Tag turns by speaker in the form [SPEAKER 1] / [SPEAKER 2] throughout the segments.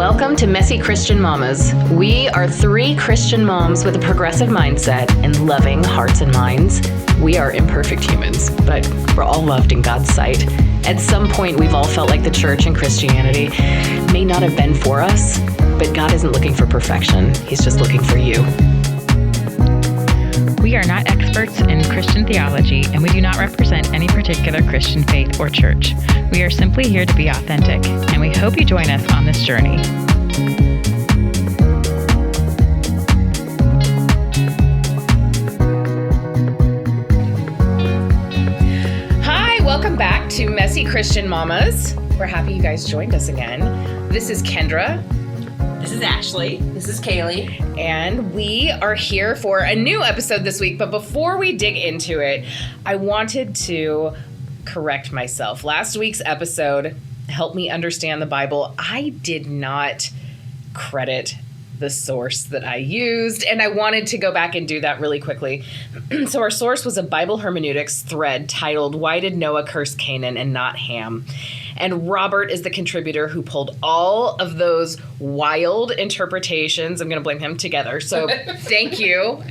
[SPEAKER 1] Welcome to Messy Christian Mamas. We are three Christian moms with a progressive mindset and loving hearts and minds. We are imperfect humans, but we're all loved in God's sight. At some point, we've all felt like the church and Christianity may not have been for us, but God isn't looking for perfection. He's just looking for you.
[SPEAKER 2] We are not experts in Christian theology, and we do not represent any particular Christian faith or church. We are simply here to be authentic, and we hope you join us on this journey.
[SPEAKER 1] Hi, welcome back to Messy Christian Mamas. We're happy you guys joined us again. This is Kendra.
[SPEAKER 3] This is Ashley. This is Kaylee.
[SPEAKER 1] And we are here for a new episode this week. But before we dig into it, I wanted to correct myself. Last week's episode helped me understand the Bible. I did not credit the source that I used, and I wanted to go back and do that really quickly. So our source was a Bible hermeneutics thread titled, "Why Did Noah Curse Canaan and Not Ham?" And Robert is the contributor who pulled all of those wild interpretations. I'm going to blame him together. So thank you,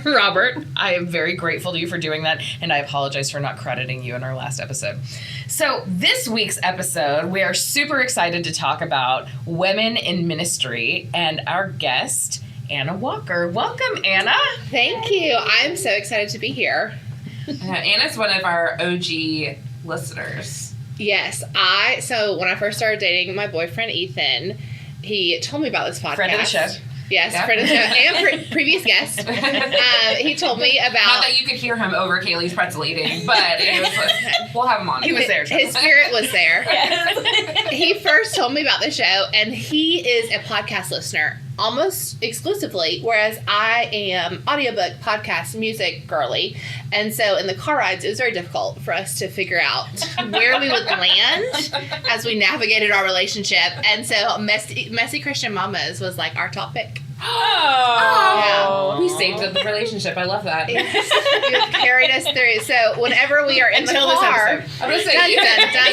[SPEAKER 1] Robert. I am very grateful to you for doing that, and I apologize for not crediting you in our last episode. So this week's episode, we are super excited to talk about women in ministry, and our guest, Anna Walker. Welcome, Anna.
[SPEAKER 4] Thank you. I'm so excited to be here.
[SPEAKER 3] Anna's one of our OG listeners.
[SPEAKER 4] Yes, so when I first started dating my boyfriend, Ethan, he told me about this podcast.
[SPEAKER 1] Friend of the show.
[SPEAKER 4] Yes,
[SPEAKER 3] Yep.
[SPEAKER 4] friend of the show and previous guest. He told me about...
[SPEAKER 3] Not that you could hear him over Kaylee's pretzel eating, but it was, we'll have him on.
[SPEAKER 1] He was there.
[SPEAKER 4] His spirit was there. He first told me about the show, and he is a podcast listener almost exclusively, whereas I am audiobook, podcast, music girly. And so in the car rides, it was very difficult for us to figure out where we would land as we navigated our relationship. And so Messy Christian Mamas was like our top pick.
[SPEAKER 3] Oh, we saved the relationship. I love that.
[SPEAKER 4] You've carried us through. So whenever we are in
[SPEAKER 1] Until
[SPEAKER 4] the
[SPEAKER 1] this
[SPEAKER 4] car,
[SPEAKER 1] episode.
[SPEAKER 3] I'm going to say,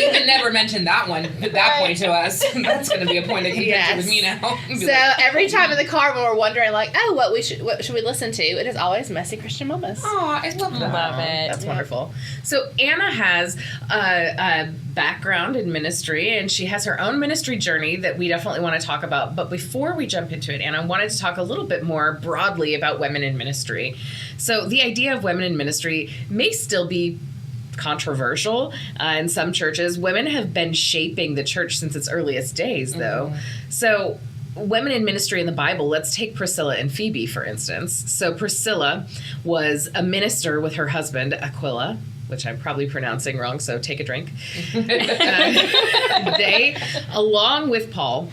[SPEAKER 3] Ethan never mentioned that point to us. That's going to be a point of contention with me now.
[SPEAKER 4] So every time in the car when we're wondering, like, oh, what should we listen to? It is always Messy Christian Mamas.
[SPEAKER 3] Oh, I love that.
[SPEAKER 1] Love it. That's wonderful. So Anna has a background in ministry, and she has her own ministry journey that we definitely want to talk about. But before we jump into it, Anna, I wanted to talk a little bit more broadly about women in ministry. So the idea of women in ministry may still be controversial in some churches. Women have been shaping the church since its earliest days, though. So women in ministry in the Bible, let's take Priscilla and Phoebe, for instance. So Priscilla was a minister with her husband, Aquila, which I'm probably pronouncing wrong, so take a drink. They, along with Paul,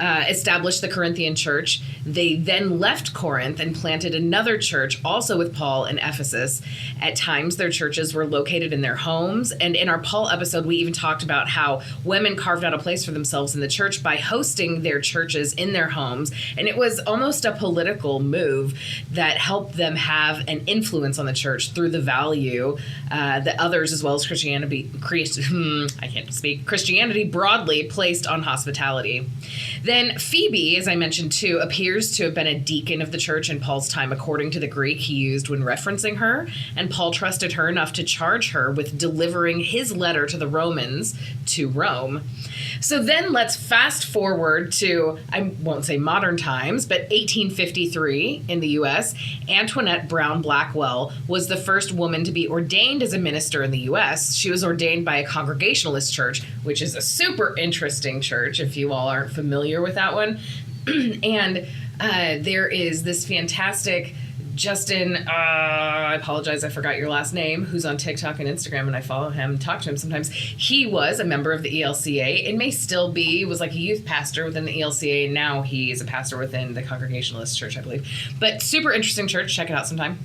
[SPEAKER 1] established the Corinthian church. They then left Corinth and planted another church, also with Paul in Ephesus. At times, their churches were located in their homes. And in our Paul episode, we even talked about how women carved out a place for themselves in the church by hosting their churches in their homes. And it was almost a political move that helped them have an influence on the church through the value that others, as well as Christianity broadly placed on hospitality. Then Phoebe, as I mentioned too, appears to have been a deacon of the church in Paul's time, according to the Greek he used when referencing her. And Paul trusted her enough to charge her with delivering his letter to the Romans to Rome. So then let's fast forward to, I won't say modern times, but 1853 in the U.S., Antoinette Brown Blackwell was the first woman to be ordained as a minister in the U.S. She was ordained by a Congregationalist church, which is a super interesting church if you all aren't familiar with that one. And there is this fantastic Justin, I apologize, I forgot your last name, who's on TikTok and Instagram, and I follow him, talk to him sometimes. He was a member of the ELCA and may still be, was like a youth pastor within the ELCA, and now he is a pastor within the Congregationalist church, I believe. But super interesting church, check it out sometime.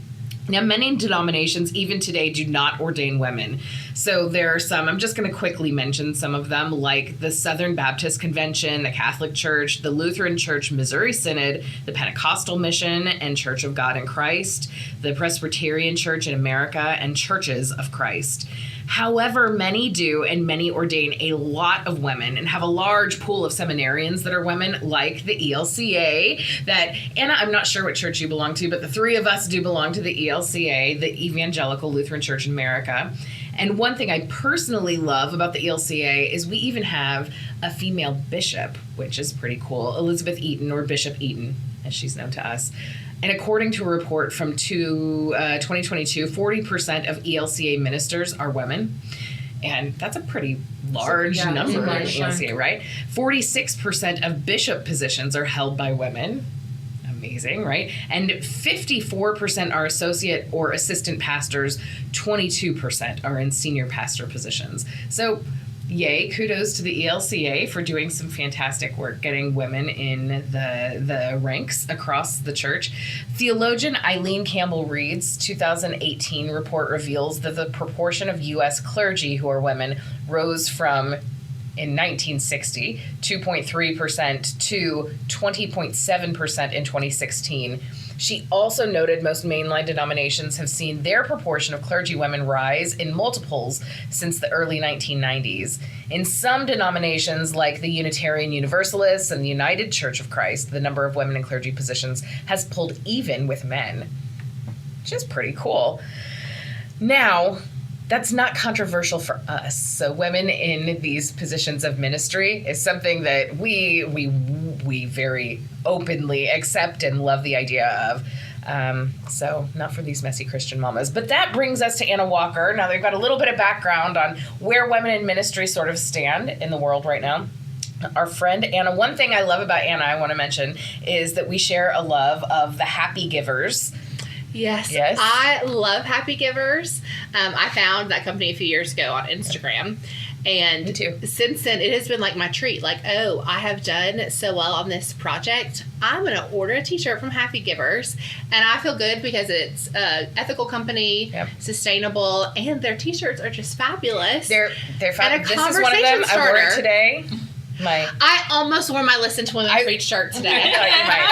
[SPEAKER 1] Now, many denominations, even today, do not ordain women. So there are some, I'm just going to quickly mention some of them, like the Southern Baptist Convention, the Catholic Church, the Lutheran Church Missouri Synod, the Pentecostal Mission and Church of God in Christ, the Presbyterian Church in America, and Churches of Christ. However, many do and many ordain a lot of women and have a large pool of seminarians that are women, like the ELCA. That, Anna, I'm not sure what church you belong to, but the three of us do belong to the ELCA, the Evangelical Lutheran Church in America. And one thing I personally love about the ELCA is we even have a female bishop, which is pretty cool. Elizabeth Eaton, or Bishop Eaton, as she's known to us. And according to a report from 2022, 40% of ELCA ministers are women. And that's a pretty large number in ELCA, right? 46% of bishop positions are held by women. Amazing, right? And 54% are associate or assistant pastors. 22% are in senior pastor positions. So yay, kudos to the ELCA for doing some fantastic work getting women in the ranks across the church. Theologian Eileen Campbell Reed's 2018 report reveals that the proportion of U.S. clergy who are women rose from, in 1960, 2.3% to 20.7% in 2016. She also noted most mainline denominations have seen their proportion of clergy women rise in multiples since the early 1990s. In some denominations, like the Unitarian Universalists and the United Church of Christ, the number of women in clergy positions has pulled even with men, which is pretty cool. Now, that's not controversial for us. So women in these positions of ministry is something that we very openly accept and love the idea of. So not for these messy Christian mamas. But that brings us to Anna Walker. Now they've got a little bit of background on where women in ministry sort of stand in the world right now. Our friend Anna, one thing I love about Anna I want to mention is that we share a love of the Happy Givers.
[SPEAKER 4] Yes. I love Happy Givers. I found that company a few years ago on Instagram. And
[SPEAKER 1] Me too.
[SPEAKER 4] Since then, it has been like my treat. Like, oh, I have done so well on this project. I'm going to order a t-shirt from Happy Givers. And I feel good because it's an ethical company, sustainable, and their t-shirts are just fabulous.
[SPEAKER 1] They're fabulous.
[SPEAKER 4] And a
[SPEAKER 1] this is one of them.
[SPEAKER 4] conversation
[SPEAKER 1] I wore it
[SPEAKER 4] starter.
[SPEAKER 1] today.
[SPEAKER 4] I almost wore my Listen to Women Preach shirt today.
[SPEAKER 1] I thought you might.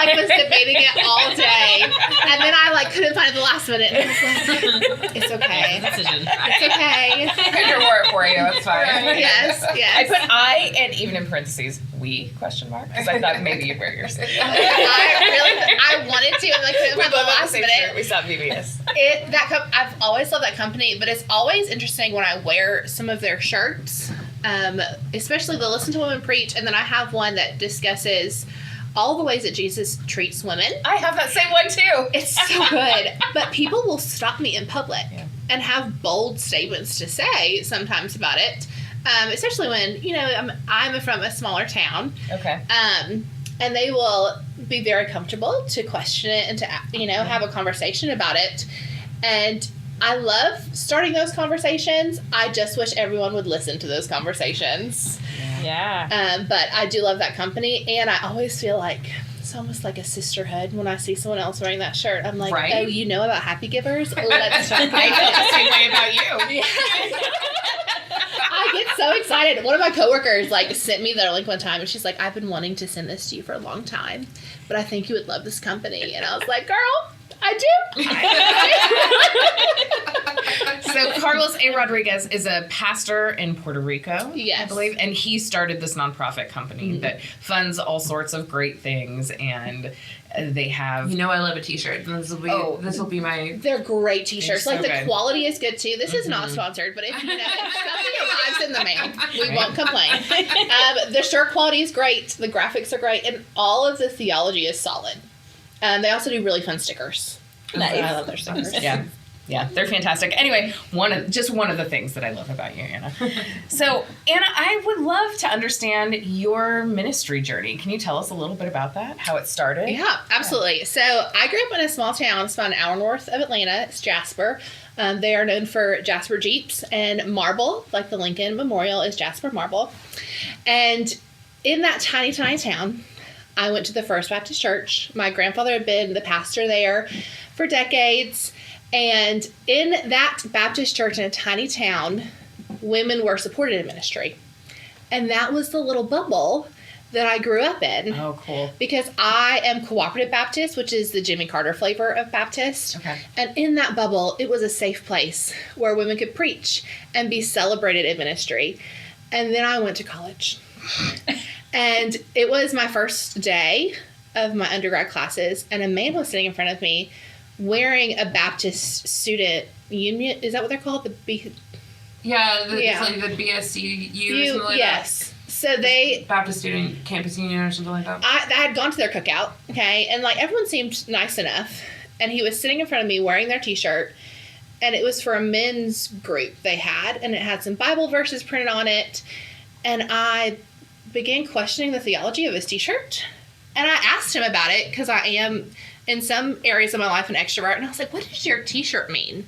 [SPEAKER 4] I was debating it all day, and then I couldn't find it the last minute. And I was like, it's okay.
[SPEAKER 3] Decision.
[SPEAKER 4] It's okay.
[SPEAKER 3] Kendra wore it for you. It's fine.
[SPEAKER 4] Yes.
[SPEAKER 1] I put I and even in parentheses we question mark because I thought maybe you'd wear yours.
[SPEAKER 4] I wanted to, and I couldn't find the last minute.
[SPEAKER 1] We saw VBS.
[SPEAKER 4] I've always loved that company, but it's always interesting when I wear some of their shirts. Especially the Listen to Women Preach, and then I have one that discusses all the ways that Jesus treats women.
[SPEAKER 1] I have that same one too.
[SPEAKER 4] It's so good. But people will stop me in public and have bold statements to say sometimes about it, especially when, I'm from a smaller town.
[SPEAKER 1] Okay.
[SPEAKER 4] And they will be very comfortable to question it and to, have a conversation about it. And I love starting those conversations. I just wish everyone would listen to those conversations.
[SPEAKER 1] Yeah.
[SPEAKER 4] But I do love that company, and I always feel like it's almost like a sisterhood when I see someone else wearing that shirt. I'm like,
[SPEAKER 3] right?
[SPEAKER 4] Oh, you know about Happy Givers? Let's talk about
[SPEAKER 3] I feel the
[SPEAKER 4] it.
[SPEAKER 3] same way about you.
[SPEAKER 4] I get so excited. One of my coworkers sent me their link one time, and she's like, I've been wanting to send this to you for a long time, but I think you would love this company. And I was like, girl, I do.
[SPEAKER 1] So Carlos A. Rodriguez is a pastor in Puerto Rico,
[SPEAKER 4] Yes.
[SPEAKER 1] I believe, and he started this nonprofit company that funds all sorts of great things, and they have.
[SPEAKER 3] I love a t-shirt. This will be my.
[SPEAKER 4] They're great t-shirts.
[SPEAKER 1] They're so
[SPEAKER 4] the
[SPEAKER 1] good.
[SPEAKER 4] quality is good too. This is not sponsored, but if something arrives in the mail, we won't complain. The shirt quality is great. The graphics are great, and all of the theology is solid. They also do really fun stickers.
[SPEAKER 2] Nice.
[SPEAKER 4] I love their stickers.
[SPEAKER 1] Yeah, they're fantastic. Anyway, one of the things that I love about you, Anna. So, Anna, I would love to understand your ministry journey. Can you tell us a little bit about that? How it started?
[SPEAKER 4] Yeah, absolutely. So I grew up in a small town. It's about an hour north of Atlanta. It's Jasper. They are known for Jasper Jeeps, and marble, like the Lincoln Memorial, is Jasper marble. And in that tiny, tiny town, I went to the First Baptist Church. My grandfather had been the pastor there for decades. And in that Baptist church in a tiny town, women were supported in ministry. And that was the little bubble that I grew up in.
[SPEAKER 1] Oh, cool.
[SPEAKER 4] Because I am cooperative Baptist, which is the Jimmy Carter flavor of Baptist.
[SPEAKER 1] Okay.
[SPEAKER 4] And in that bubble, it was a safe place where women could preach and be celebrated in ministry. And then I went to college. And it was my first day of my undergrad classes, and a man was sitting in front of me wearing a Baptist student union. Is that what they're called?
[SPEAKER 3] It's like the BSCU or something like
[SPEAKER 4] yes. So they
[SPEAKER 3] Baptist Student Campus Union or something like that.
[SPEAKER 4] I had gone to their cookout, okay, and like everyone seemed nice enough, and he was sitting in front of me wearing their T-shirt, and it was for a men's group they had, and it had some Bible verses printed on it, and I began questioning the theology of his T-shirt, and I asked him about it because I am in some areas of my life an extrovert, and I was like, "What does your T-shirt mean?"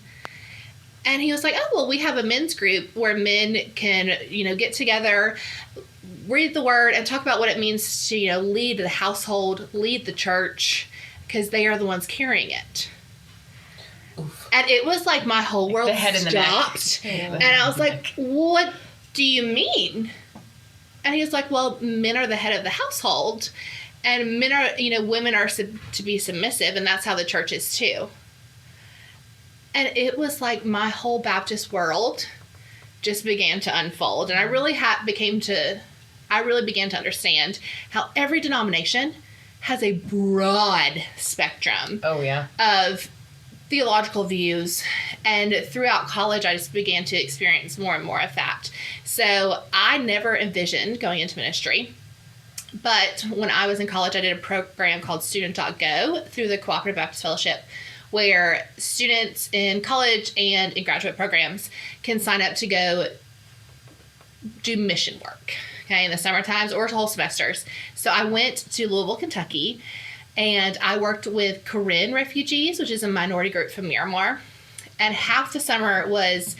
[SPEAKER 4] And he was like, "Oh, well, we have a men's group where men can, get together, read the word, and talk about what it means to, lead the household, lead the church, because they are the ones carrying it." Oof. And it was like my whole world stopped. And I was like, "What do you mean?" And he was like, "Well, men are the head of the household, and men are, women are to be submissive, and that's how the church is too." And it was like my whole Baptist world just began to unfold. And I really began to understand how every denomination has a broad spectrum of theological views. And throughout college, I just began to experience more and more of that. So I never envisioned going into ministry. But when I was in college, I did a program called Student.go through the Cooperative Baptist Fellowship, where students in college and in graduate programs can sign up to go do mission work, okay, in the summer times or whole semesters. So I went to Louisville, Kentucky, and I worked with Karen refugees, which is a minority group from Myanmar. And half the summer was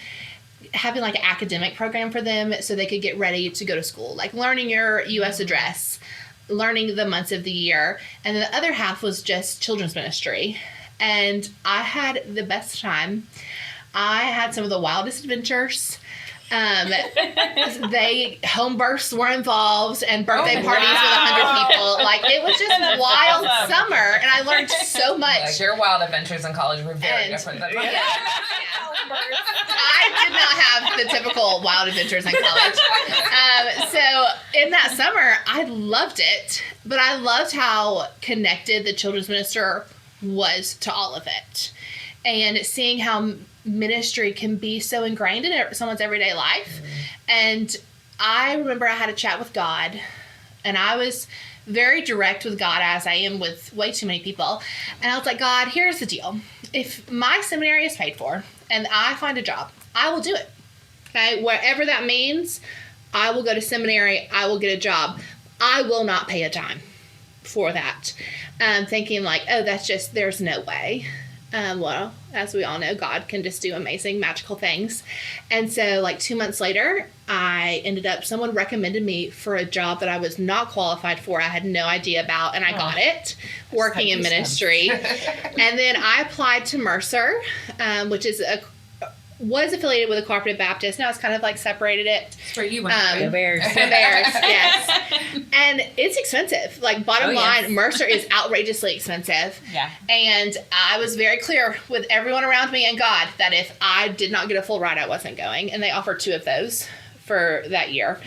[SPEAKER 4] having like an academic program for them so they could get ready to go to school, like learning your U.S. address, learning the months of the year. And then the other half was just children's ministry. And I had the best time. I had some of the wildest adventures. Home births were involved and birthday parties with 100 people. Like, it was just a wild summer, and I learned so much.
[SPEAKER 3] Like, your wild adventures in college were very different than mine.
[SPEAKER 4] I did not have the typical wild adventures in college. So in that summer, I loved it, but I loved how connected the children's minister was to all of it, and seeing how ministry can be so ingrained in someone's everyday life. And I remember I had a chat with God, and I was very direct with God, as I am with way too many people. And I was like, "God, here's the deal. If my seminary is paid for and I find a job, I will do it. Okay, wherever that means, I will go to seminary, I will get a job. I will not pay a dime for that." Thinking like, "Oh, there's no way." Well, as we all know, God can just do amazing, magical things. And so like 2 months later, someone recommended me for a job that I was not qualified for. I had no idea about, and I got it, working in ministry. And then I applied to Mercer, which was affiliated with a Cooperative Baptist. Now it's kind of like separated it.
[SPEAKER 3] That's where you went.
[SPEAKER 2] The Bears.
[SPEAKER 4] The Bears, yes. And it's expensive. Like, bottom line, Mercer is outrageously expensive.
[SPEAKER 2] Yeah.
[SPEAKER 4] And I was very clear with everyone around me and God that if I did not get a full ride, I wasn't going. And they offered 2 of those for that year.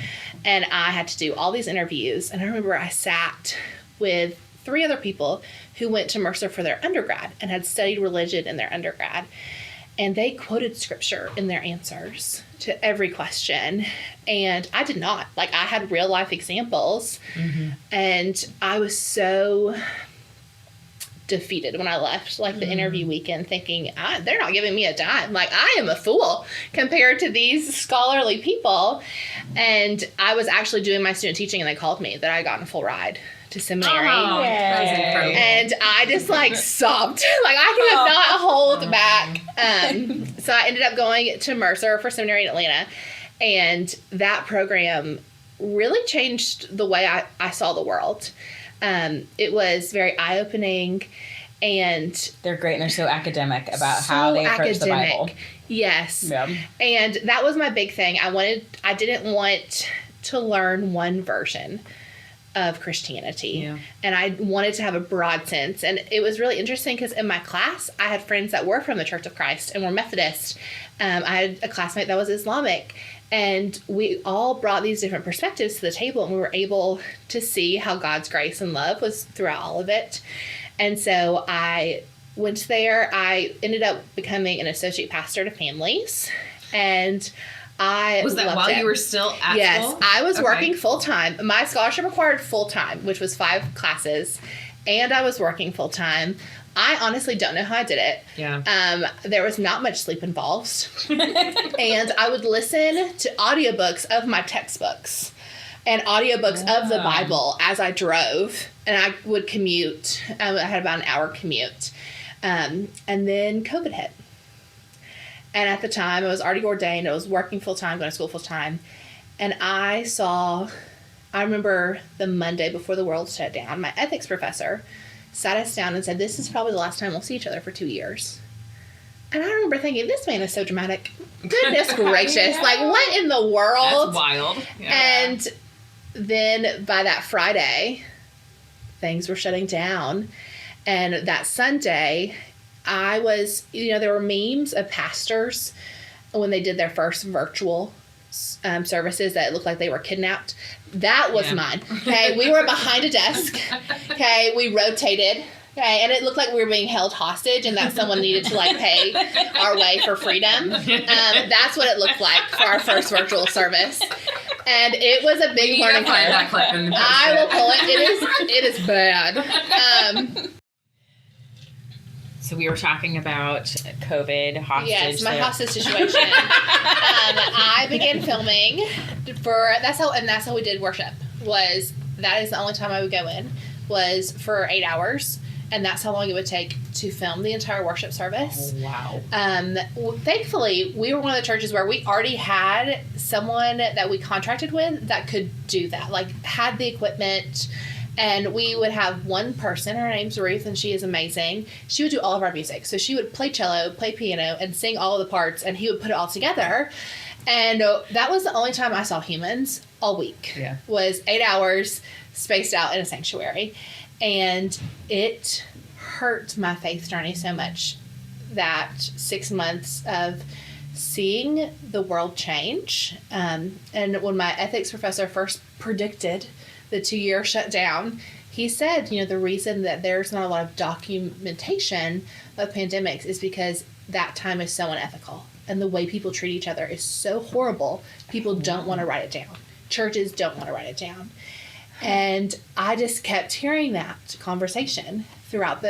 [SPEAKER 4] And I had to do all these interviews. And I remember I sat with 3 other people who went to Mercer for their undergrad and had studied religion in their undergrad. And they quoted scripture in their answers to every question. And I did not. Like, I had real life examples. Mm-hmm. And I was so defeated when I left, like, the interview weekend, thinking, they're not giving me a dime. Like, I am a fool compared to these scholarly people. And I was actually doing my student teaching, and they called me that I got a full ride to seminary.
[SPEAKER 3] That's incredible.
[SPEAKER 4] And I just like sobbed. Like, I could not hold back. So I ended up going to Mercer for seminary in Atlanta. And that program really changed the way I saw the world. It was very eye-opening. And
[SPEAKER 2] they're great, and they're so academic about how they approach the Bible.
[SPEAKER 4] Yes.
[SPEAKER 2] Yeah.
[SPEAKER 4] And that was my big thing. I didn't want to learn one version of Christianity.
[SPEAKER 1] Yeah.
[SPEAKER 4] And I wanted to have a broad sense. And it was really interesting because in my class, I had friends that were from the Church of Christ and were Methodist. I had a classmate that was Islamic. And we all brought these different perspectives to the table, and we were able to see how God's grace and love was throughout all of it. And so I went there. I ended up becoming an associate pastor to families, and I
[SPEAKER 1] was that
[SPEAKER 4] loved
[SPEAKER 1] while
[SPEAKER 4] it.
[SPEAKER 1] you were still at school?
[SPEAKER 4] Yes, I was working full time. My scholarship required full time, which was 5 classes, and I was working full time. I honestly don't know how I did it.
[SPEAKER 1] Yeah.
[SPEAKER 4] There was not much sleep involved, and I would listen to audiobooks of my textbooks and audiobooks of the Bible as I drove, and I would commute. I had about an hour commute, and then COVID hit. And at the time, I was already ordained. I was working full-time, going to school full-time. And I remember the Monday before the world shut down, my ethics professor sat us down and said, "This is probably the last time we'll see each other for 2 years." And I remember thinking, this man is so dramatic. Goodness gracious. Like, what in the world?
[SPEAKER 1] That's wild. Yeah.
[SPEAKER 4] And then by that Friday, things were shutting down. And that Sunday, there were memes of pastors when they did their first virtual services that looked like they were kidnapped. That was mine. Okay, we were behind a desk. Okay, we rotated. Okay, and it looked like we were being held hostage, and that someone needed to pay our way for freedom. That's what it looked like for our first virtual service, and it was a big learning curve.
[SPEAKER 3] That clip in the
[SPEAKER 4] I will pull it. It is bad.
[SPEAKER 2] So we were talking about COVID, hostage.
[SPEAKER 4] Yes, my hostage situation. I began filming that's how we did worship. That is the only time I would go in, was for 8 hours, and that's how long it would take to film the entire worship service.
[SPEAKER 2] Oh, wow.
[SPEAKER 4] Thankfully, we were one of the churches where we already had someone that we contracted with that could do that, had the equipment. And we would have one person, her name's Ruth, and she is amazing. She would do all of our music. So she would play cello, play piano, and sing all of the parts, and he would put it all together. And that was the only time I saw humans all week.
[SPEAKER 2] Yeah.
[SPEAKER 4] Was 8 hours spaced out in a sanctuary. And it hurt my faith journey so much, that 6 months of seeing the world change. And when my ethics professor first predicted the 2-year shutdown, he said, the reason that there's not a lot of documentation of pandemics is because that time is so unethical, and the way people treat each other is so horrible. People don't want to write it down. Churches don't want to write it down. And I just kept hearing that conversation throughout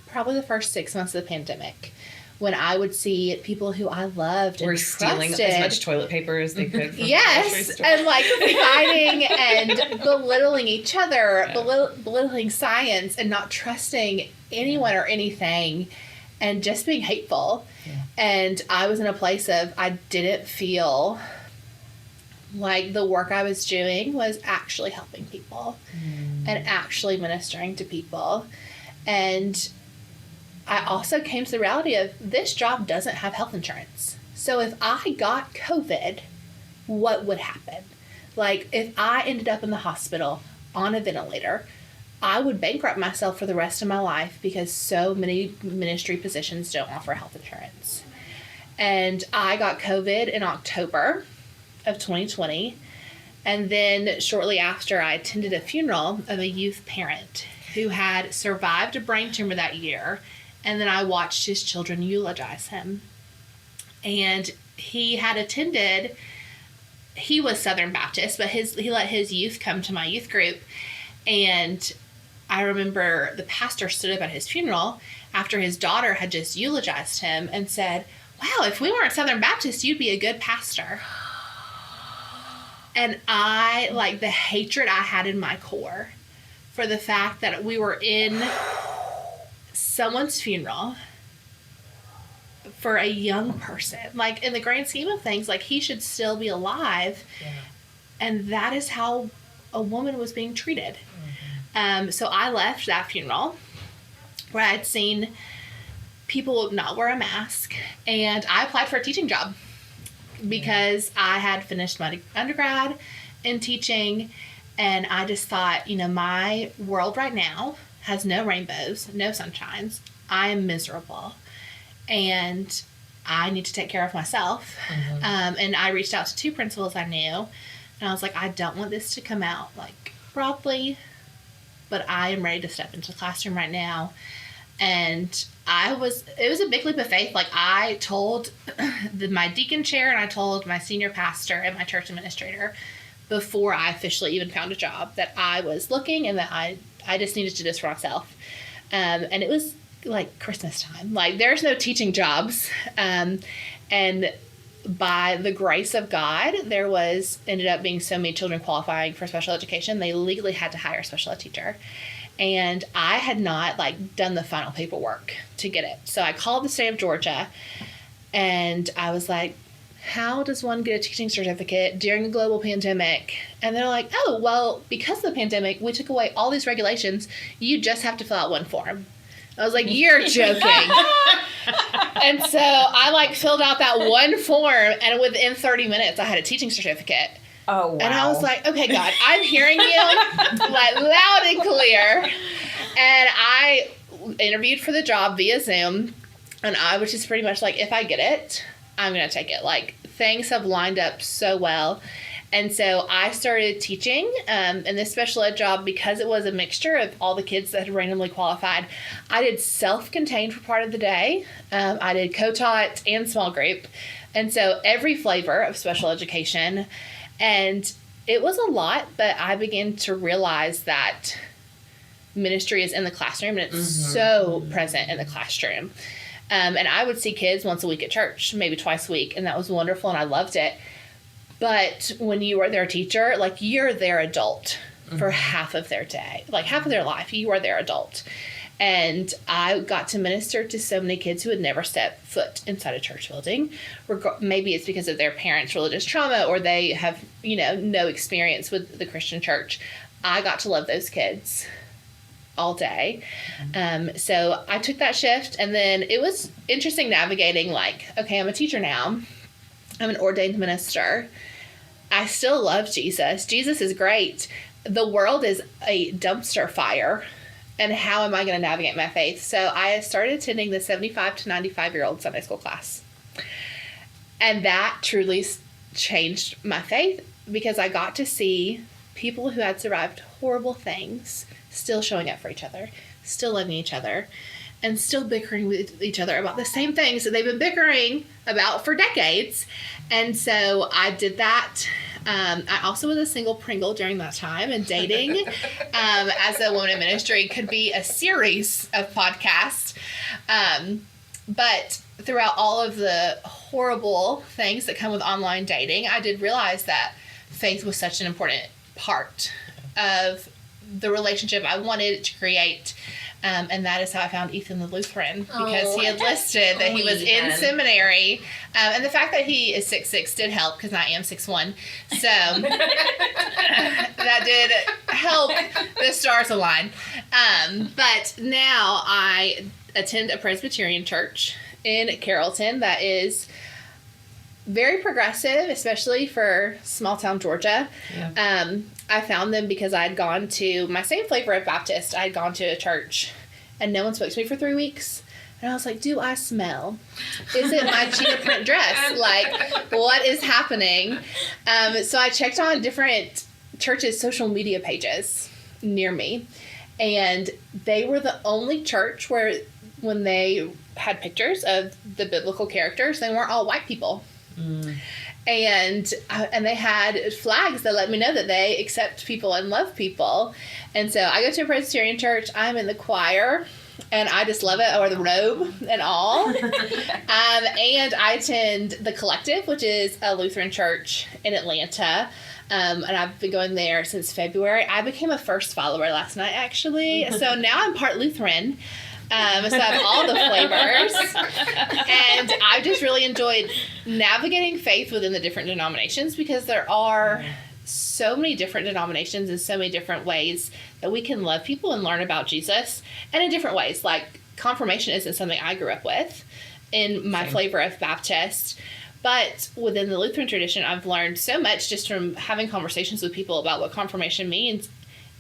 [SPEAKER 4] probably the first 6 months of the pandemic, when I would see people who I loved and
[SPEAKER 1] stealing
[SPEAKER 4] trusted,
[SPEAKER 1] as much toilet paper as they could from
[SPEAKER 4] yes,
[SPEAKER 1] the grocery store.
[SPEAKER 4] and fighting and belittling each other, belittling science, and not trusting anyone or anything, and just being hateful.
[SPEAKER 2] Yeah.
[SPEAKER 4] And I was in a place of, I didn't feel like the work I was doing was actually helping people and actually ministering to people. And I also came to the reality of, this job doesn't have health insurance. So if I got COVID, what would happen? If I ended up in the hospital on a ventilator, I would bankrupt myself for the rest of my life, because so many ministry positions don't offer health insurance. And I got COVID in October of 2020. And then shortly after, I attended a funeral of a youth parent who had survived a brain tumor that year. And then I watched his children eulogize him. And he was Southern Baptist, but he let his youth come to my youth group. And I remember the pastor stood up at his funeral after his daughter had just eulogized him and said, "Wow, if we weren't Southern Baptist, you'd be a good pastor." And the hatred I had in my core for the fact that we were in someone's funeral for a young person. In the grand scheme of things, he should still be alive. Yeah. And that is how a woman was being treated. Mm-hmm. So I left that funeral, where I'd seen people not wear a mask, and I applied for a teaching job because I had finished my undergrad in teaching, and I just thought, my world right now has no rainbows, no sunshines. I am miserable, and I need to take care of myself. And I reached out to 2 principals I knew, and I was like, I don't want this to come out like broadly, but I am ready to step into the classroom right now. And it was a big leap of faith. Like, I told my deacon chair, and I told my senior pastor and my church administrator before I officially even found a job that I was looking, and that I just needed to do this for myself. And it was like Christmas time. Like, there's no teaching jobs. And by the grace of God, there ended up being so many children qualifying for special education, they legally had to hire a special ed teacher. And I had not done the final paperwork to get it. So I called the state of Georgia, and I was like, how does one get a teaching certificate during a global pandemic? And they're like, oh, well, because of the pandemic, we took away all these regulations. You just have to fill out one form. I was like, you're joking. And so I filled out that one form, and within 30 minutes I had a teaching certificate.
[SPEAKER 5] Oh, wow.
[SPEAKER 4] And I was like, okay, God, I'm hearing you loud and clear. And I interviewed for the job via Zoom, and I was just pretty much like, if I get it, I'm going to take it. Things have lined up so well. And so I started teaching in this special ed job because it was a mixture of all the kids that had randomly qualified. I did self-contained for part of the day. I did co-taught and small group. And so every flavor of special education. And it was a lot, but I began to realize that ministry is in the classroom, and it's so present in the classroom. And I would see kids once a week at church, maybe twice a week, and that was wonderful, and I loved it. But when you are their teacher, you're their adult for half of their day, half of their life, you are their adult. And I got to minister to so many kids who had never stepped foot inside a church building. Maybe it's because of their parents' religious trauma, or they have, no experience with the Christian church. I got to love those kids all day. So I took that shift, and then it was interesting navigating, okay, I'm a teacher now. I'm an ordained minister. I still love Jesus. Jesus is great. The world is a dumpster fire. And how am I going to navigate my faith? So I started attending the 75 to 95-year-old Sunday school class. And that truly changed my faith, because I got to see people who had survived horrible things still showing up for each other, still loving each other, and still bickering with each other about the same things that they've been bickering about for decades. And so I did that. I also was a single Pringle during that time, and dating as a woman in ministry could be a series of podcasts. But throughout all of the horrible things that come with online dating, I did realize that faith was such an important part of the relationship I wanted to create. And that is how I found Ethan the Lutheran, because he had listed that he was in seminary. And the fact that he is 6'6" did help, because I am 6'1". So that did help the stars align. But now I attend a Presbyterian church in Carrollton that is very progressive, especially for small town Georgia. Yeah. I found them because I had gone to my same flavor of Baptist. I had gone to a church, and no one spoke to me for 3 weeks. And I was like, do I smell? Is it my cheetah print dress? What is happening? So I checked on different churches' social media pages near me, and they were the only church where, when they had pictures of the biblical characters, they weren't all white people. And they had flags that let me know that they accept people and love people. And so I go to a Presbyterian church. I'm in the choir, and I just love it. I wear the robe and all. And I attend the Collective, which is a Lutheran church in Atlanta. And I've been going there since February. I became a first follower last night, actually. So now I'm part Lutheran. So I have all the flavors, and I just really enjoyed navigating faith within the different denominations, because there are so many different denominations and so many different ways that we can love people and learn about Jesus, and in different ways. Like, confirmation isn't something I grew up with in my flavor of Baptist, but within the Lutheran tradition, I've learned so much just from having conversations with people about what confirmation means,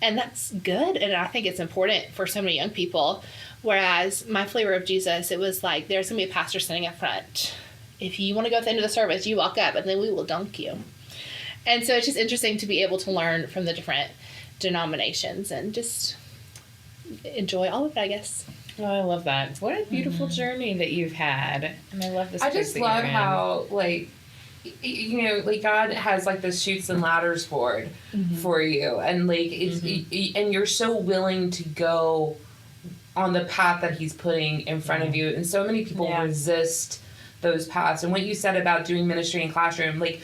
[SPEAKER 4] and that's good, and I think it's important for so many young people. Whereas my flavor of Jesus, it was like, there's going to be a pastor sitting up front. If you want to go at the end of the service, you walk up, and then we will dunk you. And so it's just interesting to be able to learn from the different denominations and just enjoy all of it, I guess.
[SPEAKER 2] Oh, I love that. What a beautiful journey that you've had. And I love this.
[SPEAKER 3] I
[SPEAKER 2] place
[SPEAKER 3] just
[SPEAKER 2] that
[SPEAKER 3] love
[SPEAKER 2] you're in.
[SPEAKER 3] how, like, you know, like, God has, like, this chutes and ladders board for you. And, like, it's, and you're so willing to go on the path that he's putting in front of you. And so many people resist those paths. And what you said about doing ministry in classroom, like,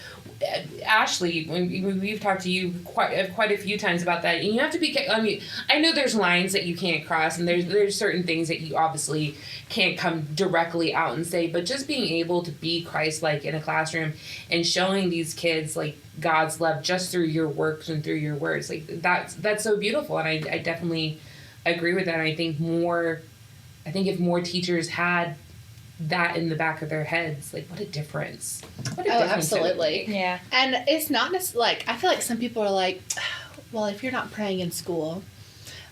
[SPEAKER 3] Ashley, we've talked to you quite a few times about that, and you have to be. I mean, I know there's lines that you can't cross, and there's certain things that you obviously can't come directly out and say. But just being able to be Christ-like in a classroom and showing these kids, like, God's love just through your works and through your words, like, that's so beautiful. And I definitely agree with that. And I think if more teachers had that in the back of their heads, like, what a difference. What a difference.
[SPEAKER 4] Absolutely.
[SPEAKER 2] Yeah.
[SPEAKER 4] And it's not necessarily, like, I feel like some people are like, well, if you're not praying in school,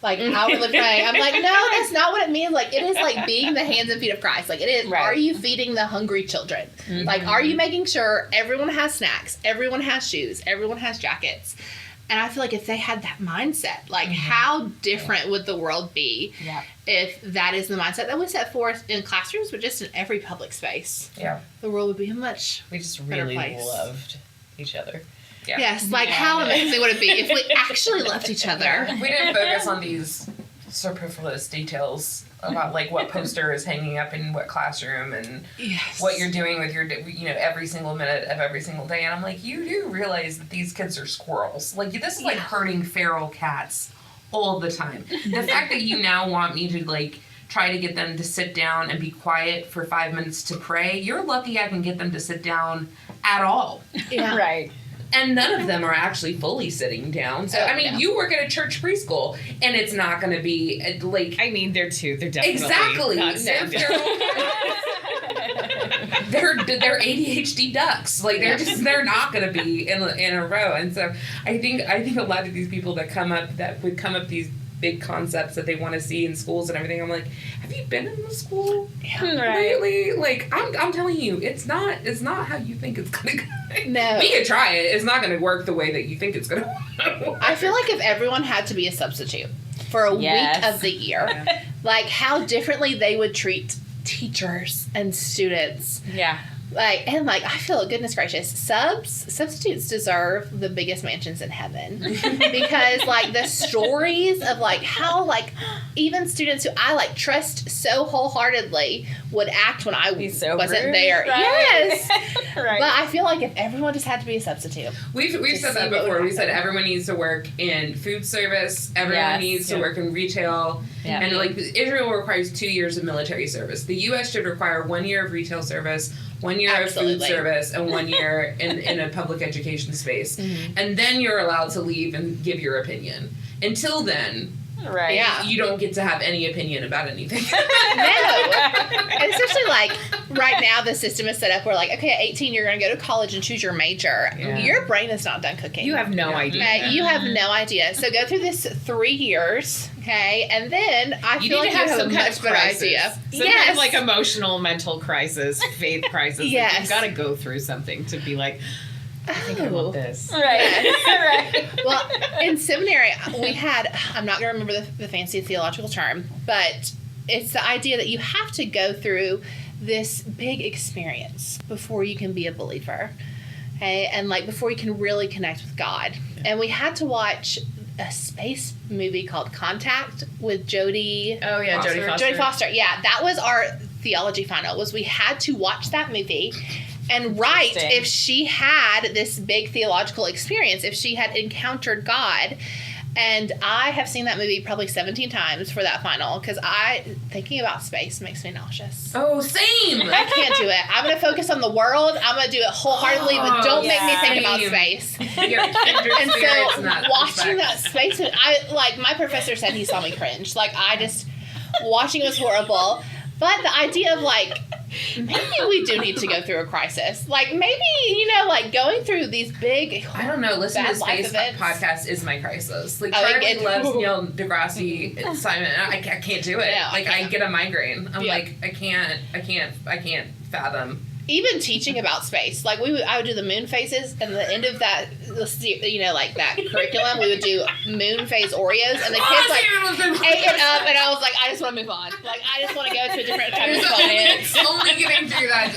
[SPEAKER 4] like, outwardly praying. I'm like, no, that's not what it means. Like, it is like being the hands and feet of Christ. Like, it is, are you feeding the hungry children? Like, are you making sure everyone has snacks, everyone has shoes, everyone has jackets? And I feel like if they had that mindset, like, how different would the world be if that is the mindset that we set forth in classrooms, but just in every public space?
[SPEAKER 3] Yeah.
[SPEAKER 4] The world would be a much
[SPEAKER 2] We just
[SPEAKER 4] better
[SPEAKER 2] really
[SPEAKER 4] place.
[SPEAKER 2] loved each other.
[SPEAKER 3] Yeah.
[SPEAKER 4] Yes, like, how amazing would it be if we actually loved each other?
[SPEAKER 3] We didn't focus on these superfluous details about, like, what poster is hanging up in what classroom and what you're doing with your, you know, every single minute of every single day. And I'm like, you do realize that these kids are squirrels. Like, this is like herding feral cats all the time. The fact that you now want me to, like, try to get them to sit down and be quiet for 5 minutes to pray, you're lucky I can get them to sit down at all.
[SPEAKER 4] Yeah.
[SPEAKER 2] Right.
[SPEAKER 3] And none of them are actually fully sitting down. So, I mean, you work at a church preschool, and it's not going to be, like...
[SPEAKER 2] I mean, they're definitely
[SPEAKER 3] exactly.
[SPEAKER 2] not sitting down.
[SPEAKER 3] They're ADHD ducks. Like, they're not going to be in a row. And so I think a lot of these people that would come up these big concepts that they want to see in schools and everything, I'm like, have you been in the school lately? Like, I'm telling you, it's not how you think it's gonna go.
[SPEAKER 4] No.
[SPEAKER 3] We could try it. It's not gonna work the way that you think it's gonna work.
[SPEAKER 4] I feel like if everyone had to be a substitute for a week of the year, like, how differently they would treat teachers and students.
[SPEAKER 2] Yeah.
[SPEAKER 4] Like, and like, I feel, goodness gracious, substitutes deserve the biggest mansions in heaven. Because, like, the stories of, like, how, like, even students who I, like, trust so wholeheartedly would act when I wasn't there.
[SPEAKER 2] Right.
[SPEAKER 4] Yes.
[SPEAKER 2] Right.
[SPEAKER 4] But I feel like if everyone just had to be a substitute.
[SPEAKER 3] We've said that before. We said everyone needs to work in food service. Everyone needs to work in retail.
[SPEAKER 2] Yeah.
[SPEAKER 3] And, like, Israel requires 2 years of military service. The U.S. should require 1 year of retail service, 1 year of food service, and 1 year in a public education space. And then you're allowed to leave and give your opinion. Until then, you don't get to have any opinion about anything.
[SPEAKER 4] No. And especially, like, right now the system is set up where, like, okay, at 18 you're going to go to college and choose your major.
[SPEAKER 2] Yeah.
[SPEAKER 4] Your brain is not done cooking.
[SPEAKER 2] You have no idea.
[SPEAKER 4] Okay, you have no idea. So go through this 3 years, okay, and then I feel like you have a much better idea.
[SPEAKER 2] Some kind of, like, emotional, mental crisis, faith crisis.
[SPEAKER 4] Yes.
[SPEAKER 2] You've got to go through something to be like, I think I want this.
[SPEAKER 4] Right. Well, in seminary, we had, I'm not going to remember the fancy theological term, but it's the idea that you have to go through this big experience before you can be a believer. Okay? And, like, before you can really connect with God. And we had to watch a space movie called Contact with Jodie.
[SPEAKER 2] Oh, yeah, Jodie Foster.
[SPEAKER 4] Jodie Foster, yeah. That was our theology final, was we had to watch that movie and write if she had this big theological experience, if she had encountered God. And I have seen that movie probably 17 times for that final because thinking about space makes me nauseous.
[SPEAKER 3] Oh, same.
[SPEAKER 4] I can't do it. I'm going to focus on the world. I'm going to do it wholeheartedly, but don't make me think about space.
[SPEAKER 3] Your kindred
[SPEAKER 4] And
[SPEAKER 3] spirits
[SPEAKER 4] so
[SPEAKER 3] in that
[SPEAKER 4] watching
[SPEAKER 3] respect.
[SPEAKER 4] that space, my professor said he saw me cringe. Like, watching it was horrible. But the idea of, like, maybe we do need to go through a crisis. Like, maybe, going through these big,
[SPEAKER 3] I don't know. Listen to
[SPEAKER 4] bad life
[SPEAKER 3] Space
[SPEAKER 4] events.
[SPEAKER 3] podcast is my crisis. Like,
[SPEAKER 4] Oh,
[SPEAKER 3] Charlie
[SPEAKER 4] it-
[SPEAKER 3] loves Neil deGrasse Simon. I can't do it.
[SPEAKER 4] No, I
[SPEAKER 3] like, I
[SPEAKER 4] can't.
[SPEAKER 3] get a migraine. I'm
[SPEAKER 4] Yeah.
[SPEAKER 3] like, I can't fathom.
[SPEAKER 4] even teaching about space. Like, I would do the moon phases, and the end of that, that curriculum, we would do moon phase Oreos, and the kids, ate it up, and I was like, I just want to move on. Like, I just want to go to a different type of science.
[SPEAKER 3] only getting through that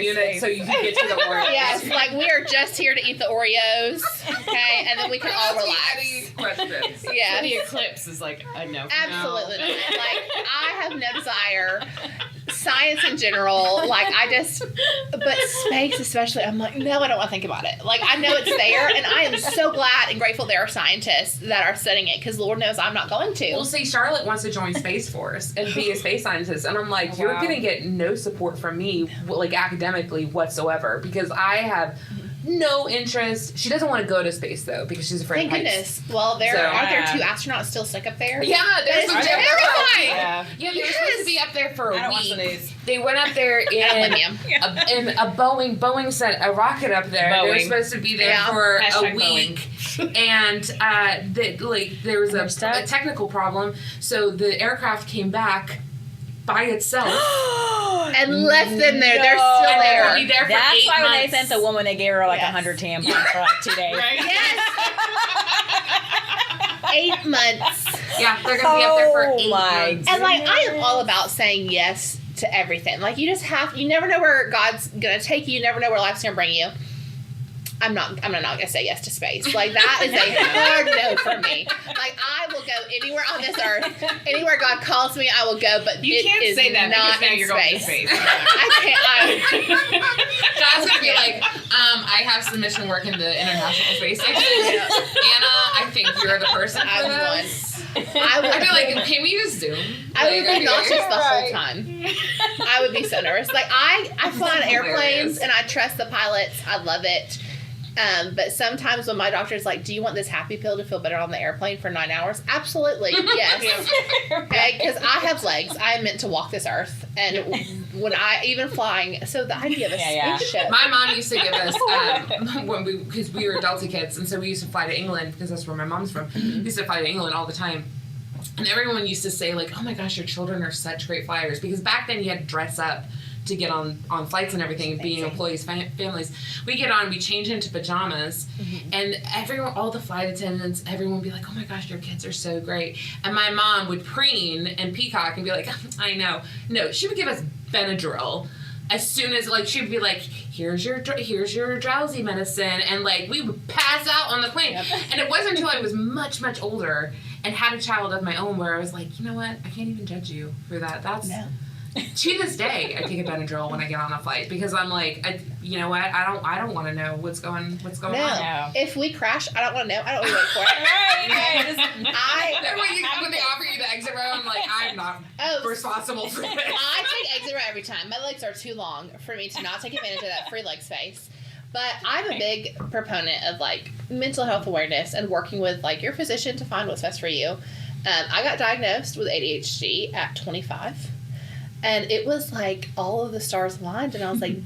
[SPEAKER 3] unit so you can get to the Oreos.
[SPEAKER 4] Yes, like, we are just here to eat the Oreos, okay, and then we can all relax.
[SPEAKER 3] Any questions?
[SPEAKER 4] Yeah.
[SPEAKER 1] The eclipse is like a no.
[SPEAKER 4] Absolutely not. Like, I have no desire. Science in general, but space especially, I'm like, no, I don't want to think about it. Like, I know it's there, and I am so glad and grateful there are scientists that are studying it, because Lord knows I'm not going to.
[SPEAKER 3] Well, see, Charlotte wants to join Space Force and be a space scientist, and I'm like, you're going to get no support from me, like, academically whatsoever, because I have no interest. She doesn't want to go to space, though, because she's afraid
[SPEAKER 4] Thank
[SPEAKER 3] of heights.
[SPEAKER 4] goodness. Well, aren't there
[SPEAKER 2] Yeah.
[SPEAKER 4] 2 astronauts still stuck up there?
[SPEAKER 3] Yeah, there's
[SPEAKER 4] That is
[SPEAKER 3] some
[SPEAKER 4] terrifying.
[SPEAKER 2] Yeah.
[SPEAKER 3] Yeah, they were supposed to be up there for
[SPEAKER 2] I
[SPEAKER 3] a
[SPEAKER 2] don't watch the
[SPEAKER 3] week.
[SPEAKER 2] news.
[SPEAKER 3] They went up there
[SPEAKER 4] I don't blame
[SPEAKER 3] in
[SPEAKER 4] you.
[SPEAKER 3] a Boeing sent a rocket up there. They were
[SPEAKER 1] Boeing.
[SPEAKER 3] supposed to be there
[SPEAKER 4] Yeah.
[SPEAKER 3] for a
[SPEAKER 1] Hashtag
[SPEAKER 3] week, and there was a technical problem, so the aircraft came back by itself.
[SPEAKER 4] And left them there. They're
[SPEAKER 2] No.
[SPEAKER 4] still
[SPEAKER 3] And they
[SPEAKER 4] there.
[SPEAKER 3] will be there for
[SPEAKER 2] That's
[SPEAKER 3] 8
[SPEAKER 2] why when
[SPEAKER 3] months.
[SPEAKER 2] they sent the woman, they gave her like
[SPEAKER 4] Yes.
[SPEAKER 2] 100 tampons for like 2 days.
[SPEAKER 1] Right?
[SPEAKER 4] Yes. 8 months.
[SPEAKER 3] Yeah, they're gonna be up there for
[SPEAKER 2] Oh
[SPEAKER 3] 8
[SPEAKER 2] my
[SPEAKER 3] months.
[SPEAKER 4] And like, I am all about saying yes to everything. Like, you never know where God's gonna take you. You never know where life's gonna bring you. I'm not gonna say yes to space. Like, that is a hard no for me. Like, I will go anywhere on this earth. Anywhere God calls me, I will go, but
[SPEAKER 1] You
[SPEAKER 4] it
[SPEAKER 1] can't
[SPEAKER 4] is
[SPEAKER 1] say that
[SPEAKER 4] not
[SPEAKER 1] because now
[SPEAKER 4] in
[SPEAKER 1] you're going to
[SPEAKER 4] space.
[SPEAKER 1] space.
[SPEAKER 4] I can't.
[SPEAKER 3] God's gonna be like, I have some mission work in the International Space Station. Anna, I think you're the person for
[SPEAKER 4] I'm
[SPEAKER 3] this.
[SPEAKER 4] I would
[SPEAKER 3] I'd be like, can we use Zoom?
[SPEAKER 4] I would
[SPEAKER 3] Like,
[SPEAKER 4] be nauseous the whole
[SPEAKER 2] Right.
[SPEAKER 4] time. I would be so nervous. Like, I fly on airplanes
[SPEAKER 3] Hilarious.
[SPEAKER 4] and I trust the pilots. I love it. But sometimes when my doctor's like, do you want this happy pill to feel better on the airplane for 9 hours? Absolutely. Yes. Okay. Because I have legs. I am meant to walk this earth. And when even flying, so the idea of a
[SPEAKER 2] Yeah.
[SPEAKER 4] spaceship.
[SPEAKER 3] My mom used to give us because we were Delta kids, and so we used to fly to England because that's where my mom's from. We used to fly to England all the time, and everyone used to say like, "Oh my gosh, your children are such great flyers," because back then you had to dress up to get on flights and everything, being employees, families. We get on, we change into pajamas, and all the flight attendants, everyone would be like, "Oh my gosh, your kids are so great." And my mom would preen and peacock and be like, "I know." No, she would give us Benadryl. As soon as, like, she would be like, here's your drowsy medicine, and like we would pass out on the plane.
[SPEAKER 4] Yep.
[SPEAKER 3] And it wasn't until I was much, much older and had a child of my own where I was like, you know what, I can't even judge you for that. That's
[SPEAKER 4] No.
[SPEAKER 3] to this day, I take a Benadryl when I get on a flight because I'm like, you know what? I don't want to know what's going
[SPEAKER 4] No.
[SPEAKER 3] on.
[SPEAKER 2] No.
[SPEAKER 4] If we crash, I don't want to know. I don't want to wait for it.
[SPEAKER 2] Right.
[SPEAKER 3] Then when they offer you the exit row, I'm like, I'm not responsible for this.
[SPEAKER 4] I take exit row every time. My legs are too long for me to not take advantage of that free leg space. But I'm a big proponent of like mental health awareness and working with like your physician to find what's best for you. I got diagnosed with ADHD at 25. And it was like all of the stars aligned, and I was like,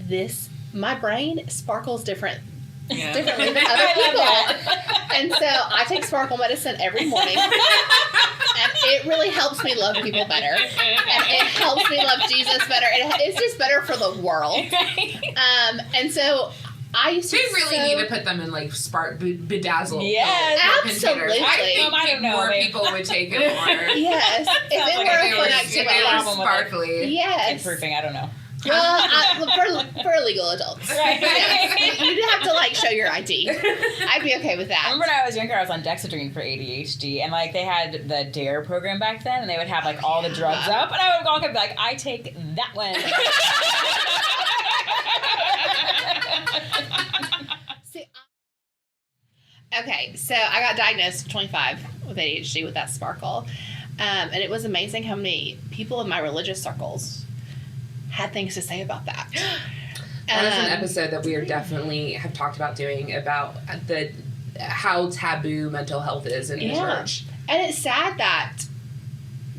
[SPEAKER 4] my brain sparkles differently than other people. And so I take sparkle medicine every morning, and it really helps me love people better. And it helps me love Jesus better. It's just better for the world. And so I used to
[SPEAKER 3] They really need to put them in like bedazzled.
[SPEAKER 2] Yes.
[SPEAKER 4] Absolutely.
[SPEAKER 3] I think
[SPEAKER 2] I don't know,
[SPEAKER 3] more
[SPEAKER 2] maybe.
[SPEAKER 3] people would take it more.
[SPEAKER 4] Yes. If it
[SPEAKER 2] Sounds
[SPEAKER 4] were
[SPEAKER 2] like
[SPEAKER 4] a
[SPEAKER 2] they
[SPEAKER 4] fun
[SPEAKER 2] were-
[SPEAKER 3] If
[SPEAKER 4] activity.
[SPEAKER 3] they were
[SPEAKER 2] Problem with it.
[SPEAKER 3] sparkly.
[SPEAKER 4] Yes.
[SPEAKER 2] Proofing, I don't know.
[SPEAKER 4] Well, for illegal adults.
[SPEAKER 2] Right.
[SPEAKER 4] Yes. You'd have to like show your ID. I'd be okay with
[SPEAKER 2] I
[SPEAKER 4] that.
[SPEAKER 2] remember when I was younger, I was on Dexedrine for ADHD, and like they had the DARE program back then, and they would have like all the drugs up, and I would walk up and be like, I take that one.
[SPEAKER 4] See, Okay, so I got diagnosed at 25 with ADHD with that sparkle. And it was amazing how many people in my religious circles had things to say about that.
[SPEAKER 3] That is an episode that we are definitely have talked about doing about how taboo mental health is in the church.
[SPEAKER 4] And it's sad that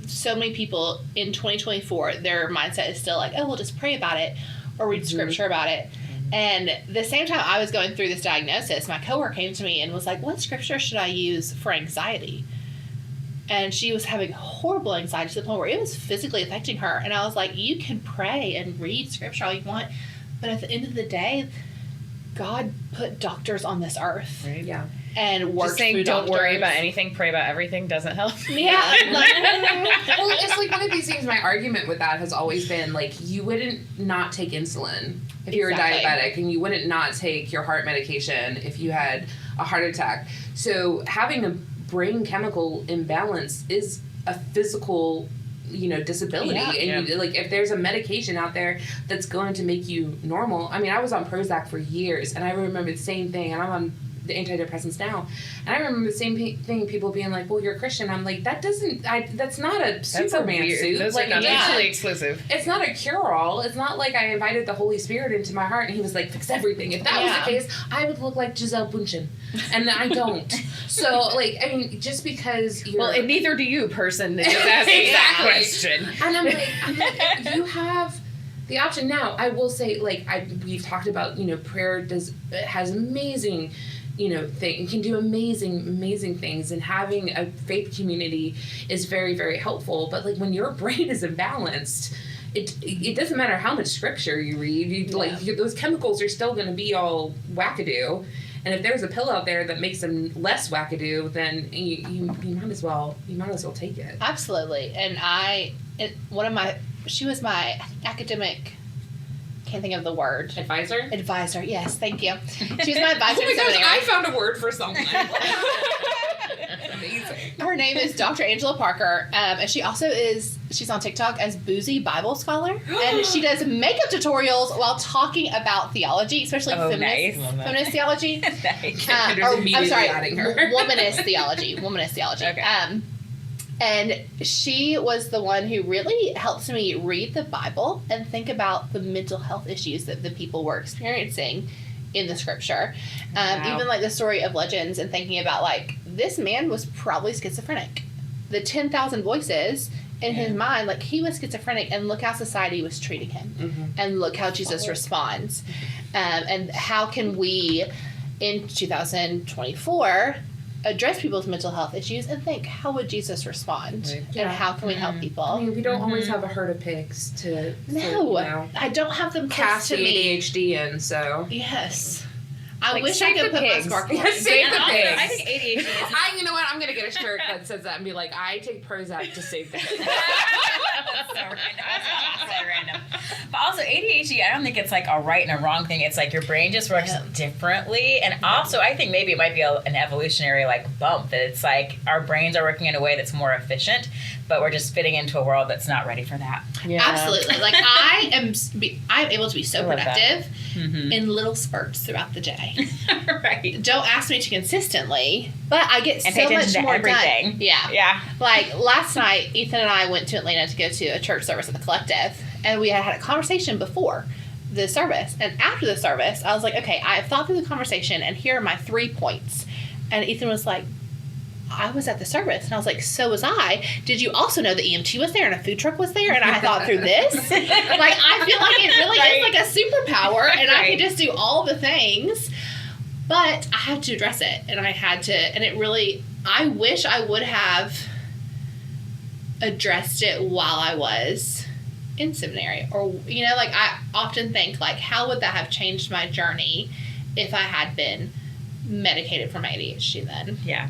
[SPEAKER 4] so many people in 2024, their mindset is still like, oh, we'll just pray about it or read scripture about it. And the same time I was going through this diagnosis, my coworker came to me and was like, what scripture should I use for anxiety? And she was having horrible anxiety to the point where it was physically affecting her. And I was like, you can pray and read scripture all you want, but at the end of the day, God put doctors on this earth.
[SPEAKER 1] Right.
[SPEAKER 3] Yeah.
[SPEAKER 4] And worked
[SPEAKER 1] Just saying,
[SPEAKER 4] through
[SPEAKER 1] don't worry
[SPEAKER 4] doctors.
[SPEAKER 1] about anything, pray about everything doesn't help.
[SPEAKER 4] Yeah.
[SPEAKER 3] Well, it's like one of these things, my argument with that has always been, like, you wouldn't not take insulin if you were diabetic, and you wouldn't not take your heart medication if you had a heart attack. So having a brain chemical imbalance is a physical, disability. And you, like, if there's a medication out there that's going to make you normal. I mean, I was on Prozac for years, and I remember the same thing, and I'm on the antidepressants now, and I remember the same thing, people being like, well, you're a Christian. I'm like, that's not a Superman suit.
[SPEAKER 1] Those
[SPEAKER 3] like,
[SPEAKER 1] are not mutually exclusive.
[SPEAKER 3] It's not a cure-all. It's not like I invited the Holy Spirit into my heart and he was like, fix everything. If that was the case, I would look like Giselle Bundchen, and I don't. So, like, I mean, just because you're...
[SPEAKER 1] Well, and neither do you, person that just asked me that question.
[SPEAKER 3] And I'm like, you have the option. Now, I will say, like, we've talked about, prayer has amazing... can do amazing things, and having a faith community is very, very helpful. But, like, when your brain is imbalanced, it doesn't matter how much scripture you read. Those chemicals are still going to be all wackadoo. And if there's a pill out there that makes them less wackadoo, then you might as well take it.
[SPEAKER 4] Absolutely. And she was my academic. Can't think of the word. Advisor, yes, thank you. She was my advisor.
[SPEAKER 3] Oh my gosh, I found a word for someone.
[SPEAKER 4] Amazing. Her name is Dr. Angela Parker, and she's on TikTok as Boozy Bible Scholar, and she does makeup tutorials while talking about theology, especially feminist theology.
[SPEAKER 3] Nice.
[SPEAKER 4] Womanist theology. Okay. And she was the one who really helped me read the Bible and think about the mental health issues that the people were experiencing in the scripture. Even like the story of Legends, and thinking about, like, this man was probably schizophrenic. The 10,000 voices in his mind, like, he was schizophrenic, and look how society was treating him. And look how Jesus responds. And how can we, in 2024... address people's mental health issues and think, how would Jesus respond? Right. And how can we help people?
[SPEAKER 3] I mean, we don't always have a herd of pigs to
[SPEAKER 4] I don't have them
[SPEAKER 3] cast the ADHD in, so.
[SPEAKER 4] Yes. I wish I could put my sparkle on.
[SPEAKER 3] Save the pigs.
[SPEAKER 1] I think ADHD is...
[SPEAKER 3] you know what? I'm going to get a shirt that says that and be like, I take Prozac to save the pigs.
[SPEAKER 5] That's so random. But also ADHD, I don't think it's like a right and a wrong thing. It's like your brain just works differently. And also I think maybe it might be an evolutionary bump, that it's like our brains are working in a way that's more efficient, but we're just fitting into a world that's not ready for that.
[SPEAKER 4] Yeah. Absolutely. Like, I'm able to be so productive in little spurts throughout the day.
[SPEAKER 5] Right.
[SPEAKER 4] Don't ask me to consistently, but I get
[SPEAKER 5] and
[SPEAKER 4] so much more
[SPEAKER 5] everything.
[SPEAKER 4] done. Yeah.
[SPEAKER 5] Yeah.
[SPEAKER 4] Like, last night, Ethan and I went to Atlanta to go to a church service at the Collective, and we had a conversation before the service. And after the service, I was like, okay, I've thought through the conversation, and here are my 3 points. And Ethan was like, I was at the service. And I was like, so was I. Did you also know the EMT was there and a food truck was there? And I thought through this. Like, I feel like it really is like a superpower, and I can just do all the things. But I had to address it, and I had to, and it really, I wish I would have addressed it while I was in seminary. Or, like, I often think, like, how would that have changed my journey if I had been medicated for my ADHD then?
[SPEAKER 5] Yeah.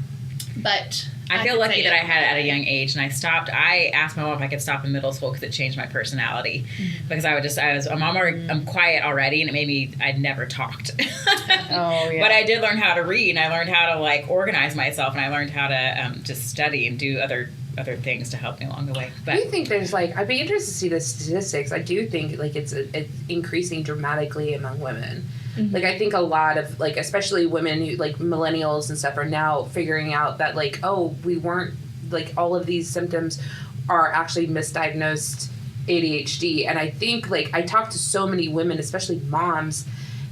[SPEAKER 4] But
[SPEAKER 5] I feel lucky that I had it at a young age, and I asked my mom if I could stop in middle school because it changed my personality. Because I'm quiet already, and it made me, I'd never talked.
[SPEAKER 1] Oh, yeah.
[SPEAKER 5] But I did learn how to read, and I learned how to organize myself, and I learned how to just study and do other things to help me along the way. But
[SPEAKER 3] I do think there's I'd be interested to see the statistics. I do think it's increasing dramatically among women. Like, I think a lot of, like, especially women who, like, millennials and stuff are now figuring out that, like, oh, we weren't, like, all of these symptoms are actually misdiagnosed ADHD. And I think, like, I talk to so many women, especially moms,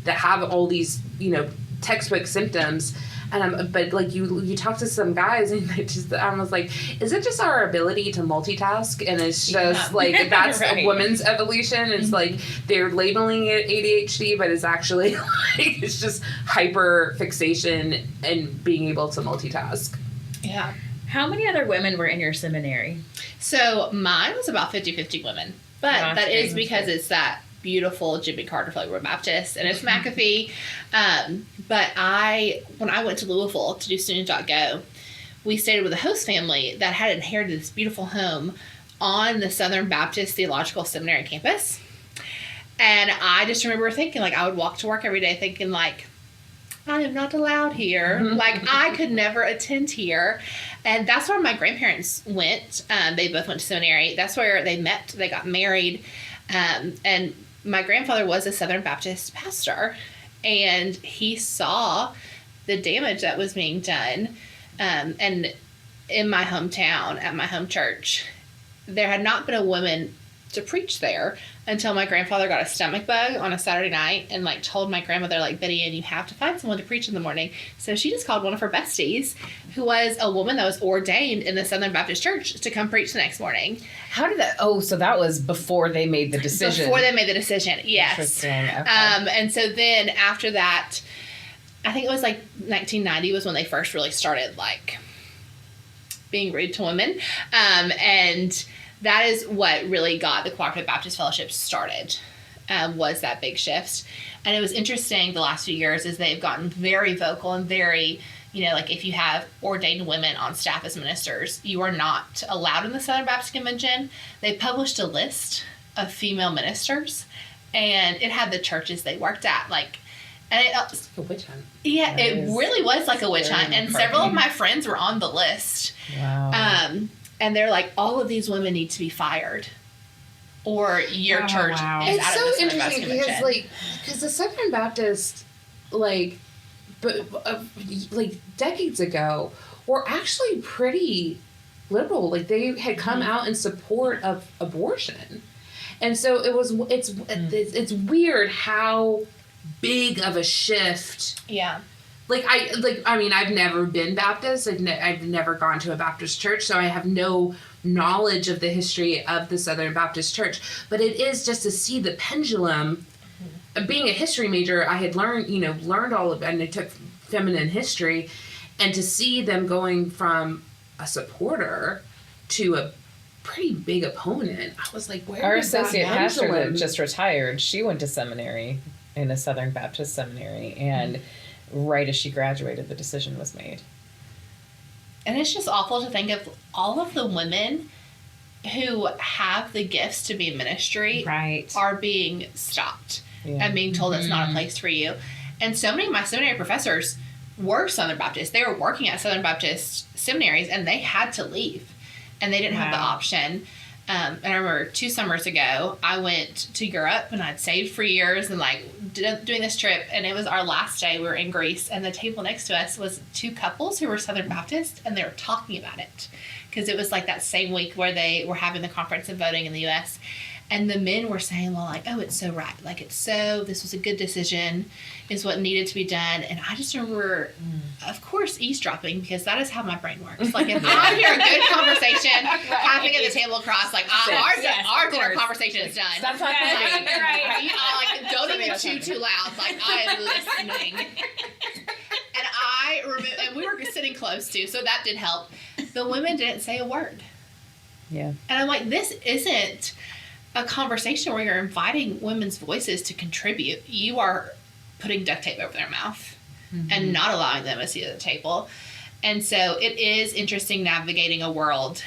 [SPEAKER 3] that have all these, you know, textbook symptoms. And but like you talk to some guys and they just, I was like, is it just our ability to multitask? And it's just like, that's
[SPEAKER 5] Right.
[SPEAKER 3] a woman's evolution. It's like they're labeling it ADHD, but it's actually like, it's just hyper fixation and being able to multitask.
[SPEAKER 4] Yeah.
[SPEAKER 5] How many other women were in your seminary?
[SPEAKER 4] So mine was about 50-50 women. But
[SPEAKER 5] Gotcha.
[SPEAKER 4] that is because it's that beautiful Jimmy Carter Flavor Baptist, and it's McAfee. But when I went to Louisville to do Student.go, we stayed with a host family that had inherited this beautiful home on the Southern Baptist Theological Seminary campus. And I just remember thinking, like, I would walk to work every day thinking, like, I am not allowed here. Like, I could never attend here. And that's where my grandparents went. They both went to seminary. That's where they met. They got married. And my grandfather was a Southern Baptist pastor, and he saw the damage that was being done. And in my hometown, at my home church, there had not been a woman to preach there until my grandfather got a stomach bug on a Saturday night and, like, told my grandmother, like, Betty, and you have to find someone to preach in the morning. So she just called one of her besties, who was a woman that was ordained in the Southern Baptist Church, to come preach the next morning.
[SPEAKER 1] How did that? Oh, so that was before they made the decision.
[SPEAKER 4] Before they made the decision, yes.
[SPEAKER 1] Interesting. Okay.
[SPEAKER 4] And so then after that, I think it was like 1990 was when they first really started, like, being rude to women. And that is what really got the Cooperative Baptist Fellowship started, was that big shift. And it was interesting the last few years is they've gotten very vocal and very, you know, like, if you have ordained women on staff as ministers, you are not allowed in the Southern Baptist Convention. They published a list of female ministers, and it had the churches they worked at, like, and
[SPEAKER 3] It's like a witch hunt.
[SPEAKER 4] yeah,
[SPEAKER 1] That
[SPEAKER 4] it
[SPEAKER 1] is
[SPEAKER 4] really was like a witch
[SPEAKER 1] very
[SPEAKER 4] hunt. And
[SPEAKER 1] important.
[SPEAKER 4] several of my friends were on the list.
[SPEAKER 1] Wow.
[SPEAKER 4] And they're like, all of these women need to be fired, or your
[SPEAKER 5] Oh,
[SPEAKER 4] church
[SPEAKER 5] wow.
[SPEAKER 4] is
[SPEAKER 3] It's
[SPEAKER 4] out of
[SPEAKER 3] so
[SPEAKER 4] the Southern
[SPEAKER 3] interesting
[SPEAKER 4] Baptist
[SPEAKER 3] because,
[SPEAKER 4] Convention.
[SPEAKER 3] like, because the Southern Baptist, like, like decades ago, were actually pretty liberal. Like, they had come out in support of abortion, and so it's weird how big of a shift.
[SPEAKER 4] Yeah.
[SPEAKER 3] I mean, I've never been Baptist. I've never gone to a Baptist church, so I have no knowledge of the history of the Southern Baptist Church. But it is just to see the pendulum. Being a history major, I had learned all of it, and I took feminine history, and to see them going from a supporter to a pretty big opponent, I was like, where
[SPEAKER 1] Our
[SPEAKER 3] did that
[SPEAKER 1] associate pastor
[SPEAKER 3] pendulum-
[SPEAKER 1] that just retired, she went to seminary in a Southern Baptist seminary, and right as she graduated, the decision was made.
[SPEAKER 4] And it's just awful to think of all of the women who have the gifts to be in ministry
[SPEAKER 5] Right.
[SPEAKER 4] are being stopped
[SPEAKER 1] Yeah.
[SPEAKER 4] and being told it's not a place for you. And so many of my seminary professors were Southern Baptist. They were working at Southern Baptist seminaries, and they had to leave, and they didn't have the
[SPEAKER 5] Wow.
[SPEAKER 4] option. And I remember 2 summers ago, I went to Europe, and I'd saved for years and, like, doing this trip, and it was our last day. We were in Greece, and the table next to us was 2 couples who were Southern Baptist, and they were talking about it because it was like that same week where they were having the conference and voting in the U.S. And the men were saying, well, like, oh, it's so right. Like, this was a good decision, is what needed to be done. And I just remember, of course, eavesdropping, because that is how my brain works. Like, if I hear a good conversation happening at the table across, like,
[SPEAKER 5] Yes,
[SPEAKER 4] our
[SPEAKER 5] of
[SPEAKER 4] dinner
[SPEAKER 5] course.
[SPEAKER 4] conversation is done.
[SPEAKER 1] Stop talking
[SPEAKER 5] Yeah,
[SPEAKER 1] to me.
[SPEAKER 5] right.
[SPEAKER 4] You know, like, don't even chew too loud. Like, I am listening. And I remember, and we were sitting close too, so that did help. The women didn't say a word.
[SPEAKER 1] Yeah.
[SPEAKER 4] And I'm like, this isn't a conversation where you're inviting women's voices to contribute. You are putting duct tape over their mouth and not allowing them a seat at the table. And so it is interesting navigating a world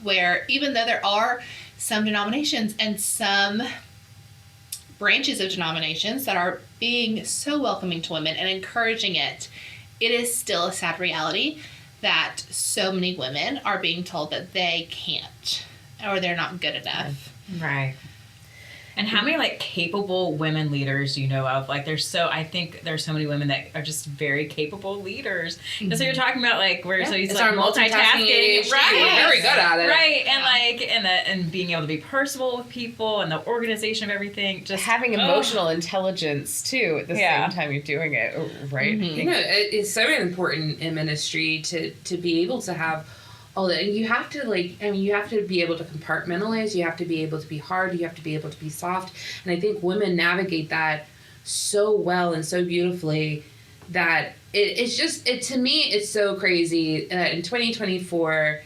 [SPEAKER 4] where, even though there are some denominations and some branches of denominations that are being so welcoming to women and encouraging it, it is still a sad reality that so many women are being told that they can't or they're not good enough.
[SPEAKER 5] Right. And how many like capable women leaders do you know of? Like I think there's so many women that are just very capable leaders. And so you're talking about like where so he's
[SPEAKER 3] It's
[SPEAKER 5] like
[SPEAKER 3] our
[SPEAKER 5] multitasking, right?
[SPEAKER 3] We're very good at it.
[SPEAKER 5] Right. And like and being able to be personable with people and the organization of everything. Just
[SPEAKER 1] having emotional intelligence too at the same time you're doing it, right?
[SPEAKER 3] You know, it's so important in ministry to be able to have all that. And you have to you have to be able to compartmentalize. You have to be able to be hard. You have to be able to be soft. And I think women navigate that so well and so beautifully that to me, it's so crazy in 2024.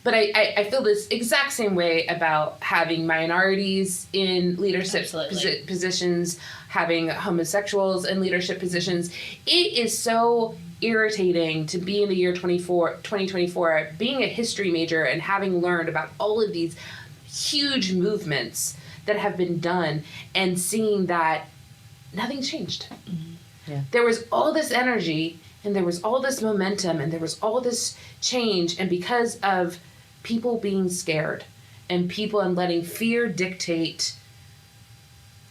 [SPEAKER 3] But I feel this exact same way about having minorities in leadership positions, having homosexuals in leadership positions. It is so irritating to be in the year 2024, being a history major and having learned about all of these huge movements that have been done and seeing that nothing changed. Yeah. There was all this energy and there was all this momentum and there was all this change, and because of people being scared and letting fear dictate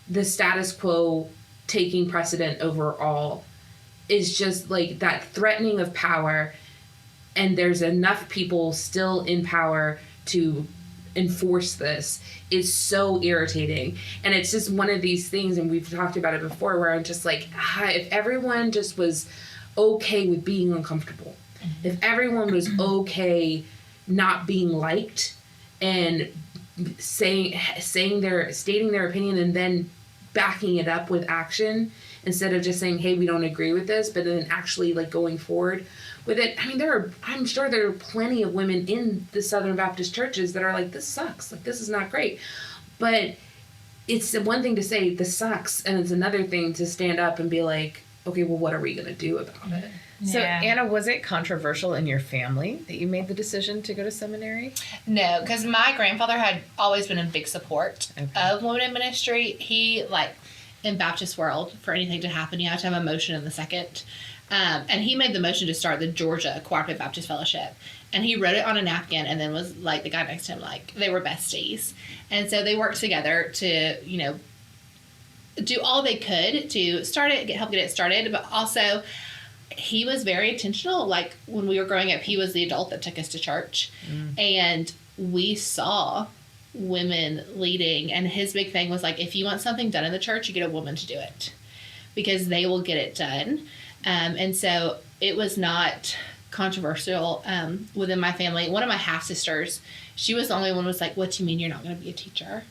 [SPEAKER 3] the status quo taking precedent over all, is just like that threatening of power, and there's enough people still in power to enforce this. Is so irritating. And it's just one of these things, and we've talked about it before, where I'm just like, if everyone just was okay with being uncomfortable, if everyone was okay not being liked and stating their opinion and then backing it up with action, instead of just saying, hey, we don't agree with this, but then actually like going forward with it. I mean, I'm sure there are plenty of women in the Southern Baptist churches that are like, this sucks. Like, this is not great. But it's one thing to say this sucks, and it's another thing to stand up and be like, okay, well, what are we going to do about it?
[SPEAKER 1] So, Anna, was it controversial in your family that you made the decision to go to seminary?
[SPEAKER 4] No, because my grandfather had always been in big support of women in ministry. He, like, in Baptist world, for anything to happen, you have to have a motion in the second. And he made the motion to start the Georgia Cooperative Baptist Fellowship. And he wrote it on a napkin and then was, like, the guy next to him, like, they were besties. And so they worked together to, you know, do all they could to start it, help get it started. But also, he was very intentional. Like, when we were growing up, he was the adult that took us to church. And we saw women leading, and his big thing was like, if you want something done in the church, you get a woman to do it because they will get it done. And so it was not controversial within my family. One of my half sisters, she was the only one who was like, what do you mean you're not going to be a teacher?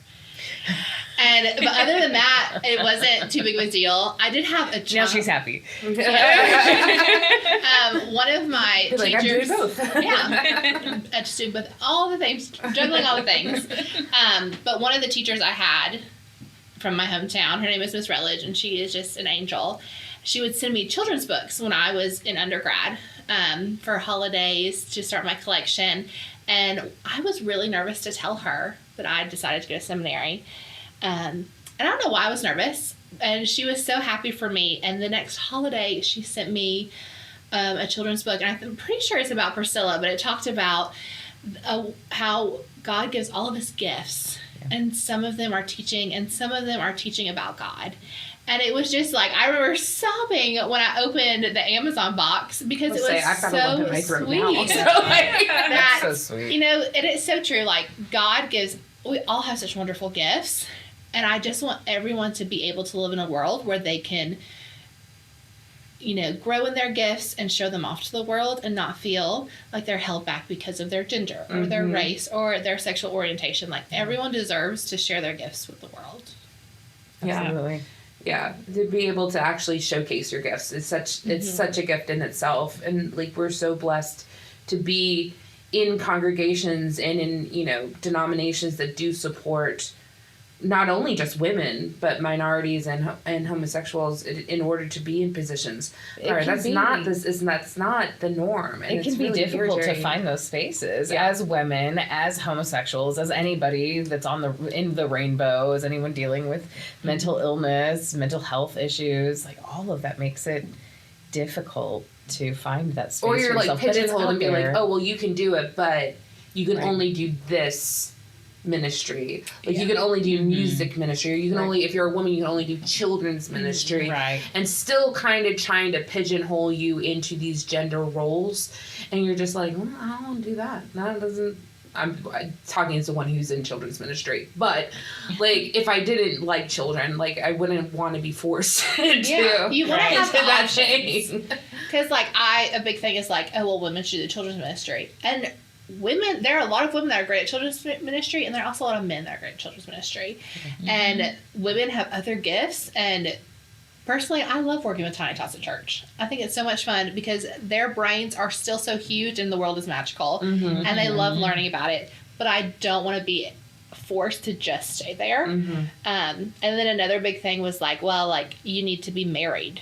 [SPEAKER 4] But other than that, it wasn't too big of a deal. I did have a
[SPEAKER 1] Now she's happy.
[SPEAKER 4] One of my teachers,
[SPEAKER 3] like, I'm doing both.
[SPEAKER 4] I just do with all the things, juggling all the things. But one of the teachers I had from my hometown, her name is Miss Rutledge, and she is just an angel. She would send me children's books when I was in undergrad for holidays to start my collection. And I was really nervous to tell her that I decided to go to seminary. And I don't know why I was nervous. And she was so happy for me. And the next holiday, she sent me a children's book. And I'm pretty sure it's about Priscilla, but it talked about how God gives all of us gifts. Yeah. And some of them are teaching, and some of them are teaching about God. And it was just like, I remember sobbing when I opened the Amazon box because it was
[SPEAKER 3] I've got a lump in my throat
[SPEAKER 4] sweet.
[SPEAKER 3] now.
[SPEAKER 4] That's
[SPEAKER 1] so sweet.
[SPEAKER 4] You know, it is so true. Like, God gives, we all have such wonderful gifts. And I just want everyone to be able to live in a world where they can, you know, grow in their gifts and show them off to the world and not feel like they're held back because of their gender or their race or their sexual orientation. Like, everyone deserves to share their gifts with the world.
[SPEAKER 1] Absolutely.
[SPEAKER 3] Yeah, to be able to actually showcase your gifts is such a gift in itself. And like, we're so blessed to be in congregations and in, you know, denominations that do support not only just women but minorities and homosexuals in order to be in positions. That's not the norm. And
[SPEAKER 1] it can be really difficult to find those spaces as women, as homosexuals, as anybody that's in the rainbow, as anyone dealing with mental illness, mental health issues. Like, all of that makes it difficult to find that space.
[SPEAKER 3] Or you're like pigeonholed and be like,
[SPEAKER 1] there.
[SPEAKER 3] oh well, you can do it, but you can only do this ministry. Like, you can only do music ministry. Or you can only, if you're a woman, you can only do children's ministry.
[SPEAKER 1] Right.
[SPEAKER 3] And still kind of trying to pigeonhole you into these gender roles. And you're just like, well, I don't want to do that. That doesn't... I'm talking as someone who's in children's ministry, but like, if I didn't like children, like, I wouldn't want to be forced to
[SPEAKER 4] you want to have
[SPEAKER 3] that
[SPEAKER 4] options.
[SPEAKER 3] thing.
[SPEAKER 4] Because like a big thing is like, oh well, women should do the children's ministry, and women, there are a lot of women that are great at children's ministry, and there are also a lot of men that are great at children's ministry, and women have other gifts. And personally, I love working with tiny tots at church. I think it's so much fun because their brains are still so huge and the world is magical, and they love learning about it. But I don't want to be forced to just stay there. And then another big thing was like, well, like, you need to be married,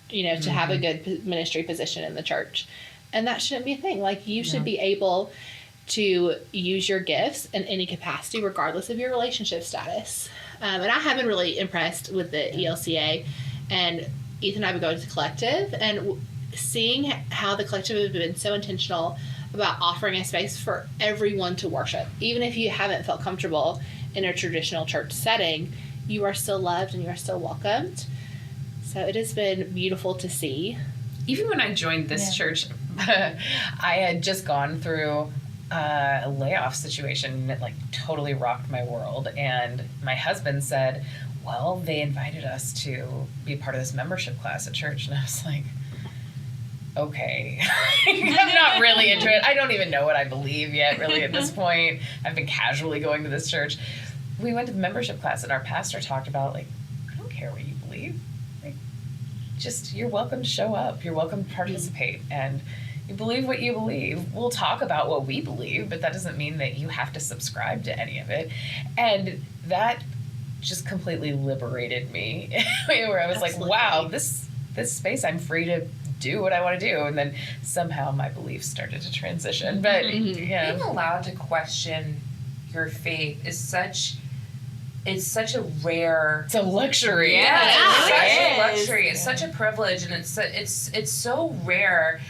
[SPEAKER 4] you know, to have a good ministry position in the church. And that shouldn't be a thing. Like, you should be able to use your gifts in any capacity, regardless of your relationship status. And I have been really impressed with the ELCA, and Ethan and I would go to the collective, and seeing how the collective has been so intentional about offering a space for everyone to worship. Even if you haven't felt comfortable in a traditional church setting, you are still loved and you are still welcomed. So it has been beautiful to see.
[SPEAKER 1] Even when I joined this church, I had just gone through a layoff situation that like totally rocked my world, and my husband said, well, they invited us to be part of this membership class at church, and I was like, okay. I'm not really into it. I don't even know what I believe yet, really, at this point. I've been casually going to this church. We went to the membership class, and our pastor talked about, like, I don't care what you believe. Like, just, you're welcome to show up. You're welcome to participate, and you believe what you believe. We'll talk about what we believe, but that doesn't mean that you have to subscribe to any of it. And that just completely liberated me, where I was like, wow, this space, I'm free to do what I want to do. And then somehow my beliefs started to transition. But yeah,
[SPEAKER 3] being allowed to question your faith is such a rare,
[SPEAKER 1] it's a luxury.
[SPEAKER 3] It's such a luxury. It's such a privilege, and it's so rare.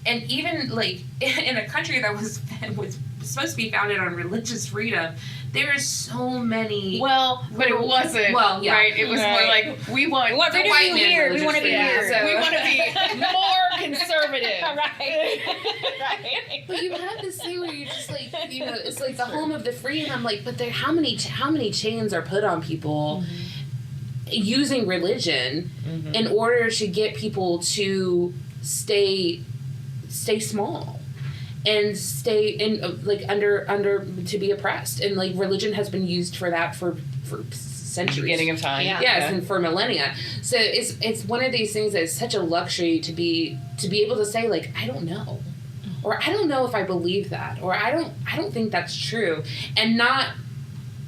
[SPEAKER 3] And even like in a country that was supposed to be founded on religious freedom, there are so many.
[SPEAKER 1] Well, but it wasn't.
[SPEAKER 3] Well, yeah,
[SPEAKER 1] right. It was more like we want
[SPEAKER 5] the white man
[SPEAKER 1] here.
[SPEAKER 5] We want to be here.
[SPEAKER 1] So we want to be more conservative.
[SPEAKER 3] Right. But you have this thing where you're just like, you know, it's like the home of the free, and I'm like, but there, how many chains are put on people using religion in order to get people to stay small and stay in like under to be oppressed, and like religion has been used for that for centuries,
[SPEAKER 1] beginning of time.
[SPEAKER 3] And for millennia. So it's one of these things that is such a luxury to be able to say, like, I don't know, or I don't know if I believe that, or I don't think that's true, and not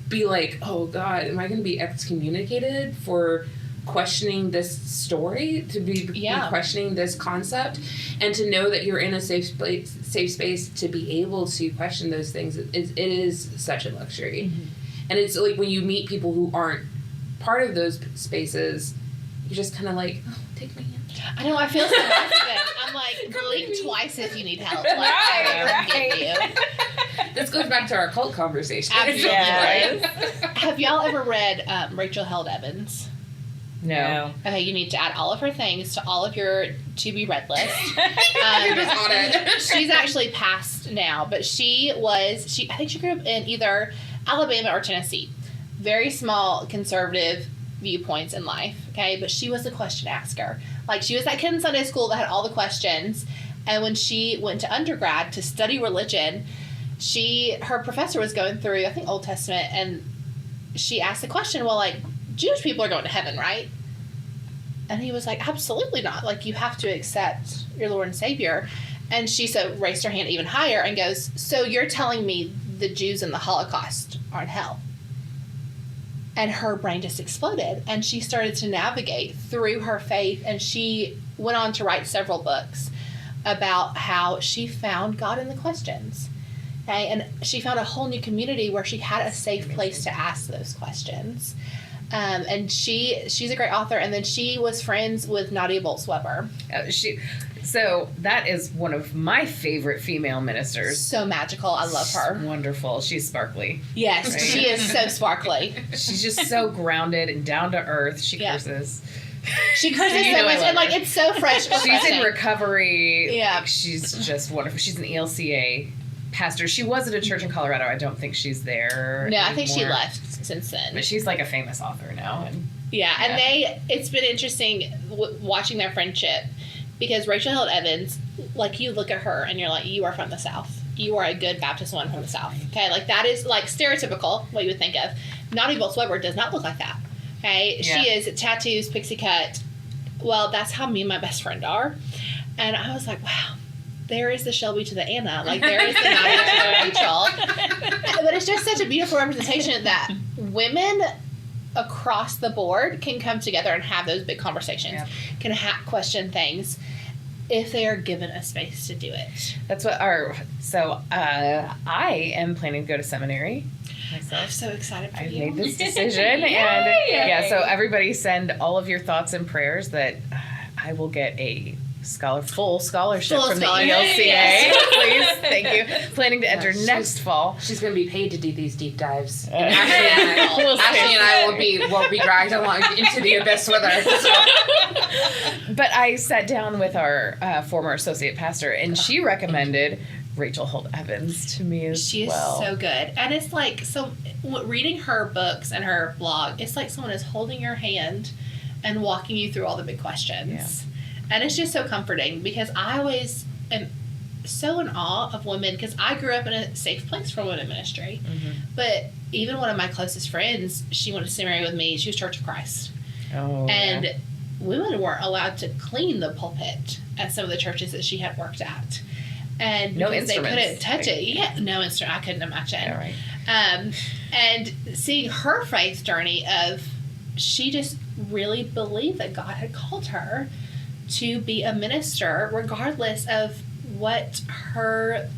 [SPEAKER 3] be like, oh God, am I going to be excommunicated for questioning this story, to be questioning this concept, and to know that you're in a safe space to be able to question those things. It is such a luxury. And it's like when you meet people who aren't part of those spaces, you're just kind of like, oh, take me in.
[SPEAKER 4] I know, I feel so bad for them. I'm like, blink twice if you need help. Like, I will get you.
[SPEAKER 3] This goes back to our cult conversation.
[SPEAKER 4] Absolutely. Have y'all ever read Rachel Held Evans?
[SPEAKER 1] No.
[SPEAKER 4] Okay, you need to add all of her things to all of your to-be-read list.
[SPEAKER 3] You're just on it.
[SPEAKER 4] She's actually passed now, but I think she grew up in either Alabama or Tennessee. Very small conservative viewpoints in life, okay? But she was a question asker. Like, she was that kid in Sunday school that had all the questions, and when she went to undergrad to study religion, her professor was going through, I think, Old Testament, and she asked the question, well, like, Jewish people are going to heaven, right? And he was like, absolutely not. Like, you have to accept your Lord and Savior. And she raised her hand even higher and goes, so you're telling me the Jews in the Holocaust are in hell? And her brain just exploded. And she started to navigate through her faith. And she went on to write several books about how she found God in the questions. Okay? And she found a whole new community where she had a safe place to ask those questions. And she's a great author, and then she was friends with Nadia Bolz-Weber.
[SPEAKER 1] So that is one of my favorite female ministers.
[SPEAKER 4] So magical. I love her.
[SPEAKER 1] Wonderful. She's sparkly.
[SPEAKER 4] Yes,
[SPEAKER 1] Right.
[SPEAKER 4] she is so sparkly.
[SPEAKER 1] She's just so grounded and down to earth. She
[SPEAKER 4] Yeah.
[SPEAKER 1] curses.
[SPEAKER 4] She curses
[SPEAKER 1] You
[SPEAKER 4] so
[SPEAKER 1] know I
[SPEAKER 4] much,
[SPEAKER 1] love
[SPEAKER 4] and like
[SPEAKER 1] her.
[SPEAKER 4] it's so fresh.
[SPEAKER 1] She's in
[SPEAKER 4] refreshing.
[SPEAKER 1] recovery.
[SPEAKER 4] Yeah.
[SPEAKER 1] Like, she's just wonderful. She's an ELCA pastor. She was at a church in Colorado. I don't think she's there.
[SPEAKER 4] No, I think she
[SPEAKER 1] anymore.
[SPEAKER 4] left since then.
[SPEAKER 1] But she's like a famous author now. And
[SPEAKER 4] Yeah, and
[SPEAKER 1] Yeah.
[SPEAKER 4] it's been interesting watching their friendship because Rachel Held Evans, like you look at her and you're like, you are from the South. You are a good Baptist woman from the South. Okay, like that is like stereotypical, what you would think of. Naughty Bolts-Weber does not look like that. Okay,
[SPEAKER 1] Yeah.
[SPEAKER 4] she is tattoos, pixie cut. Well, that's how me and my best friend are. And I was like, wow, there is the Shelby to the Anna. Like there is the Nadia to the Rachel. But it's just such a beautiful representation that women across the board can come together and have those big conversations,
[SPEAKER 1] Yeah.
[SPEAKER 4] can question things if they are given a space to do it.
[SPEAKER 1] that's what I am planning to go to seminary
[SPEAKER 4] I'm
[SPEAKER 1] myself.
[SPEAKER 4] so excited for
[SPEAKER 1] I've
[SPEAKER 4] you.
[SPEAKER 1] made this decision, and yeah, so everybody send all of your thoughts and prayers that I will get a full scholarship
[SPEAKER 4] Full
[SPEAKER 1] from
[SPEAKER 4] scholarship.
[SPEAKER 1] the ELCA.
[SPEAKER 4] Yes.
[SPEAKER 1] Please, thank you. Planning to enter next fall.
[SPEAKER 3] She's going to be paid to do these deep dives.
[SPEAKER 1] Uh,
[SPEAKER 3] And
[SPEAKER 1] We'll see.
[SPEAKER 3] Ashley and I will be dragged along into the abyss with her. So.
[SPEAKER 1] But I sat down with our former associate pastor, and she recommended Rachel Holt Evans to me as
[SPEAKER 4] She is
[SPEAKER 1] well.
[SPEAKER 4] so good. And it's like, so reading her books and her blog, it's like someone is holding your hand and walking you through all the big questions. And it's just so comforting because I always am so in awe of women because I grew up in a safe place for women ministry.
[SPEAKER 1] Mhm.
[SPEAKER 4] But even one of my closest friends, she went to seminary with me. She was Church of Christ.
[SPEAKER 1] Oh,
[SPEAKER 4] And
[SPEAKER 1] yeah.
[SPEAKER 4] women weren't allowed to clean the pulpit at some of the churches that she had worked at. And
[SPEAKER 1] No
[SPEAKER 4] because they
[SPEAKER 1] instruments.
[SPEAKER 4] couldn't touch
[SPEAKER 1] Like-
[SPEAKER 4] it. Yeah, no instrument. I couldn't imagine.
[SPEAKER 1] Yeah, right.
[SPEAKER 4] And seeing her faith journey of she just really believed that God had called her to be a minister regardless of what her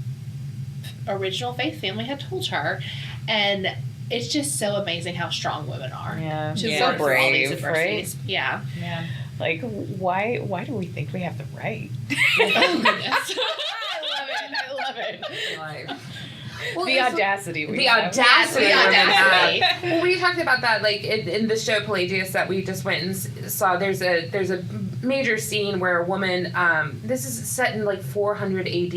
[SPEAKER 4] original faith family had told her. And it's just so amazing how strong women are.
[SPEAKER 1] Yeah.
[SPEAKER 4] To
[SPEAKER 1] So
[SPEAKER 4] work through all these
[SPEAKER 1] brave, right?
[SPEAKER 4] adversities. Yeah.
[SPEAKER 1] Yeah. Like, why do we think we have the right?
[SPEAKER 4] Oh, goodness.
[SPEAKER 1] I love it.
[SPEAKER 3] Like,
[SPEAKER 1] The audacity we
[SPEAKER 3] the
[SPEAKER 1] have.
[SPEAKER 3] audacity
[SPEAKER 4] The
[SPEAKER 3] women
[SPEAKER 4] audacity.
[SPEAKER 3] have. Well, we talked about that like in the show Pelagius that we just went and saw. There's a major scene where a woman, this is set in like 400 AD,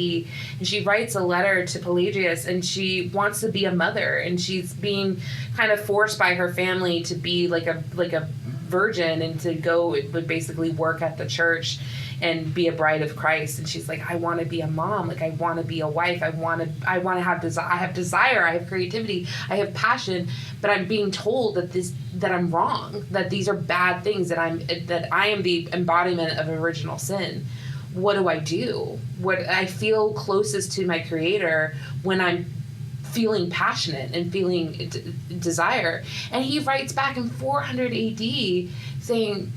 [SPEAKER 3] and she writes a letter to Pelagius, and she wants to be a mother, and she's being kind of forced by her family to be like a virgin and to go would basically work at the church and be a bride of Christ. And she's like, I want to be a mom. Like, I want to be a wife. I want to have I have desire. I have creativity. I have passion. But I'm being told that I'm wrong. That these are bad things. That I am the embodiment of original sin. What do I do? What I feel closest to my Creator when I'm feeling passionate and feeling desire. And he writes back in 400 AD saying,